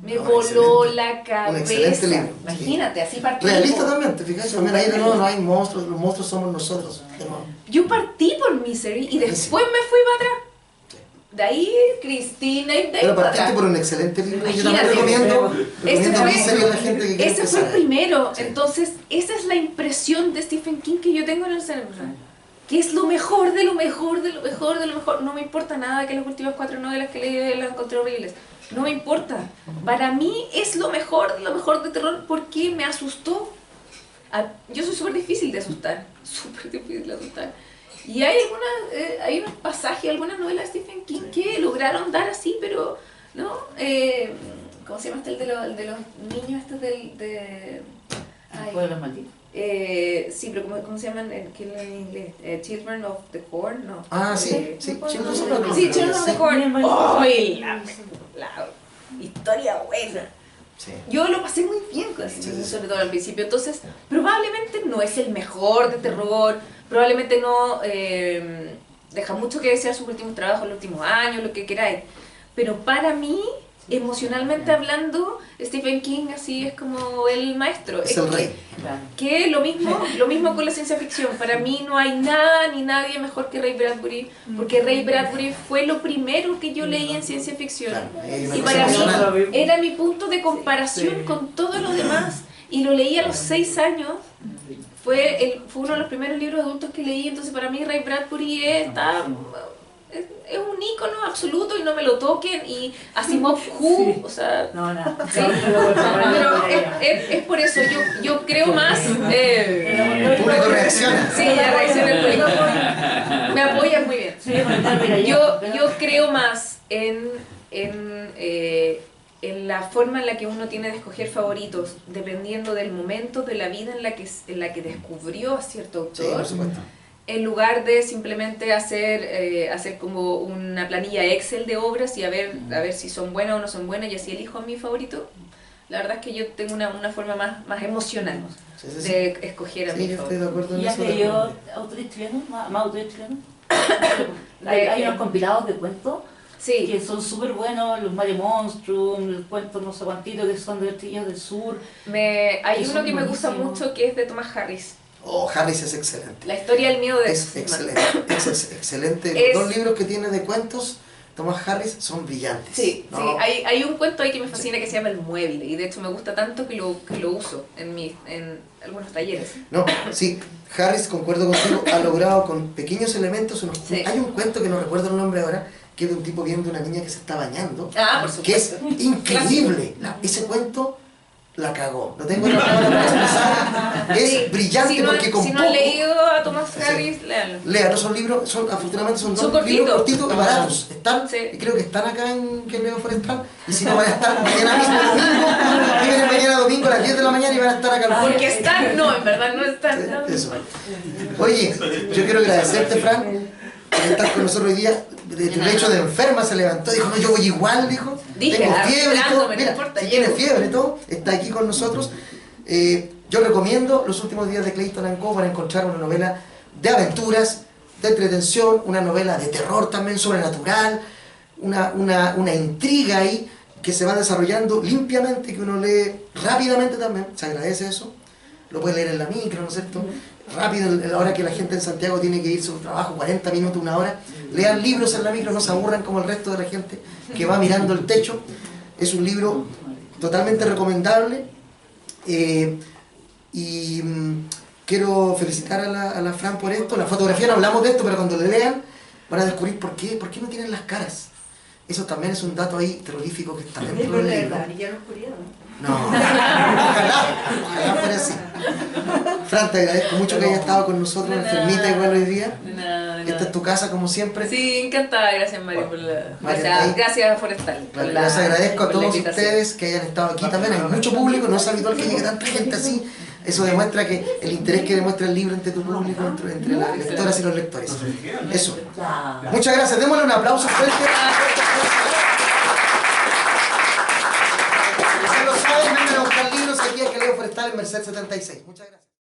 Me No, voló excelente. la cabeza. Un excelente libro. Imagínate, así partimos. Realista también, ¿te fijas? También ahí de nuevo no hay monstruos, los monstruos somos nosotros. De nuevo. Yo partí por Misery y después me fui para atrás. De ahí Cristina y de ahí Pero para partiste atrás. por un excelente libro. Yo Imagínate. también recomiendo Ese a fue- Misery a la gente que quiere Ese fue el empezar. primero. Sí. Entonces, esa es la impresión de Stephen King que yo tengo en el cerebro. Que es lo mejor de lo mejor de lo mejor de lo mejor. No me importa nada que las últimas 4 novelas que leí las encontré horribles. No me importa. Para mí es lo mejor de terror porque me asustó. Yo soy súper difícil de asustar. Súper difícil de asustar. Y hay hay unos pasajes, algunas novelas de Stephen King que lograron dar así, pero, ¿no? ¿Cómo se llama este? El de los niños estos de... ay. Pueblos malditos. Sí, pero ¿cómo se llaman en inglés? Children of the Corn, ¿no? Ah, sí, sí, Children of the Corn. Sí, Children of the Sí. Corn. Bien, ¡Ay! La historia buena. Sí. Yo lo pasé muy bien con ese libro, sobre todo al principio. Entonces, probablemente no es el mejor de terror, probablemente no deja mucho que desear sus últimos trabajos, los últimos años, lo que queráis. Pero para mí, emocionalmente hablando, Stephen King así es como el maestro. Es el rey. Claro. Que lo mismo con la ciencia ficción. Para mí no hay nada ni nadie mejor que Ray Bradbury, porque Ray Bradbury fue lo primero que yo leí en ciencia ficción. Claro, hay una Y cosa para emocional. mí era mi punto de comparación Sí. con todo lo demás. Y lo leí a los 6 años. Fue uno de los primeros libros adultos que leí. Entonces para mí Ray Bradbury es un ícono absoluto y no me lo toquen. Y Asimov Who, o sea... No, no. Sí, pero es por eso, yo creo más... El público reacciona. Sí, la reacción del público me apoya muy bien. Sí, mira, Yo creo más en la forma en la que uno tiene de escoger favoritos, dependiendo del momento de la vida en la que descubrió a cierto Sí, autor, por supuesto. en lugar de simplemente hacer como una planilla Excel de obras y a ver si son buenas o no son buenas y así elijo a mi favorito. La verdad es que yo tengo una forma más emocional Sí, sí, sí. de escoger a Sí, mi yo estoy favorito. de acuerdo en ¿Y has eso. leído autores chilenos? ¿Más autores chilenos? Hay unos compilados de cuentos Sí, que son súper buenos, los Mare Monstrum, los cuentos no sé cuantitos que son de Trillas del Sur. hay Que uno son que me gusta buenísimos. mucho que es de Thomas Harris. Oh, Harris es excelente. La historia del miedo de Es excelente. Excelente. Es- Los 2 libros que tiene de cuentos, Thomas Harris, son brillantes. Sí, ¿no? sí, hay un cuento ahí que me fascina que se llama El Mueble y de hecho me gusta tanto que lo uso en algunos talleres. No, sí, Harris, concuerdo contigo, ha logrado con pequeños elementos. Sí. Hay un cuento que no recuerdo el nombre ahora, que es de un tipo viendo una niña que se está bañando, Ah, por que es supuesto. increíble. Ese cuento la cagó. No tengo otra palabra para expresar. Es Sí, brillante si no, porque con si no poco... han leído a Thomas Sí. Harris, léanlo. Lea, no son libros, afortunadamente son Son 2 libros cortitos. cortitos y baratos. Están, Sí. y creo que están acá en que Leo Forestal. Y si no, van a estar mañana mismo domingo. Vienen mañana domingo a las 10 de la mañana y van a estar acá al frente. Porque están, no, en verdad no están. Sí, eso. Oye, yo quiero agradecerte, Fran, por estar con nosotros hoy día. De tu lecho de enferma se levantó, dijo, no, yo voy igual, dijo. Dije, Tengo fiebre y todo. esperándome, no Mira, importa, si tiene llego. fiebre y todo, está aquí con nosotros. Yo recomiendo Los últimos días de Clayton Co. para encontrar una novela de aventuras, de entretención, una novela de terror también, sobrenatural, una intriga ahí que se va desarrollando limpiamente, que uno lee rápidamente también, se agradece eso. Lo puede leer en la micro, ¿no es cierto? Rápido, a la hora que la gente en Santiago tiene que ir a su trabajo, 40 minutos, 1 hora. Lean libros en la micro, no se aburran como el resto de la gente que va mirando el techo. Es un libro totalmente recomendable. Quiero felicitar a la Fran por esto. La fotografía no hablamos de esto, pero cuando le lean van a descubrir por qué no tienen las caras. Eso también es un dato ahí terrorífico que está dentro del libro. Ya lo oscuridad, ¿no? No, ojalá fuera así. Fran, te agradezco mucho que hayas estado con nosotros, De nada. enfermita igual hoy día. De nada, de Esta nada. es tu casa como siempre. Sí, encantada, gracias Mario por la... Mario, Gracias Forestal. por Claro, la- les agradezco a por la todos invitación. ustedes que hayan estado aquí también. Hay mucho público, no es habitual que llegue tanta gente así. Eso demuestra que el interés que demuestra el libro entre tu público, entre las lectoras y los lectores. Eso. Muchas gracias. Démosle un aplauso fuerte. Si lo saben, vengan a buscar libros aquí a Caleo Forestal en Merced 76. Muchas gracias.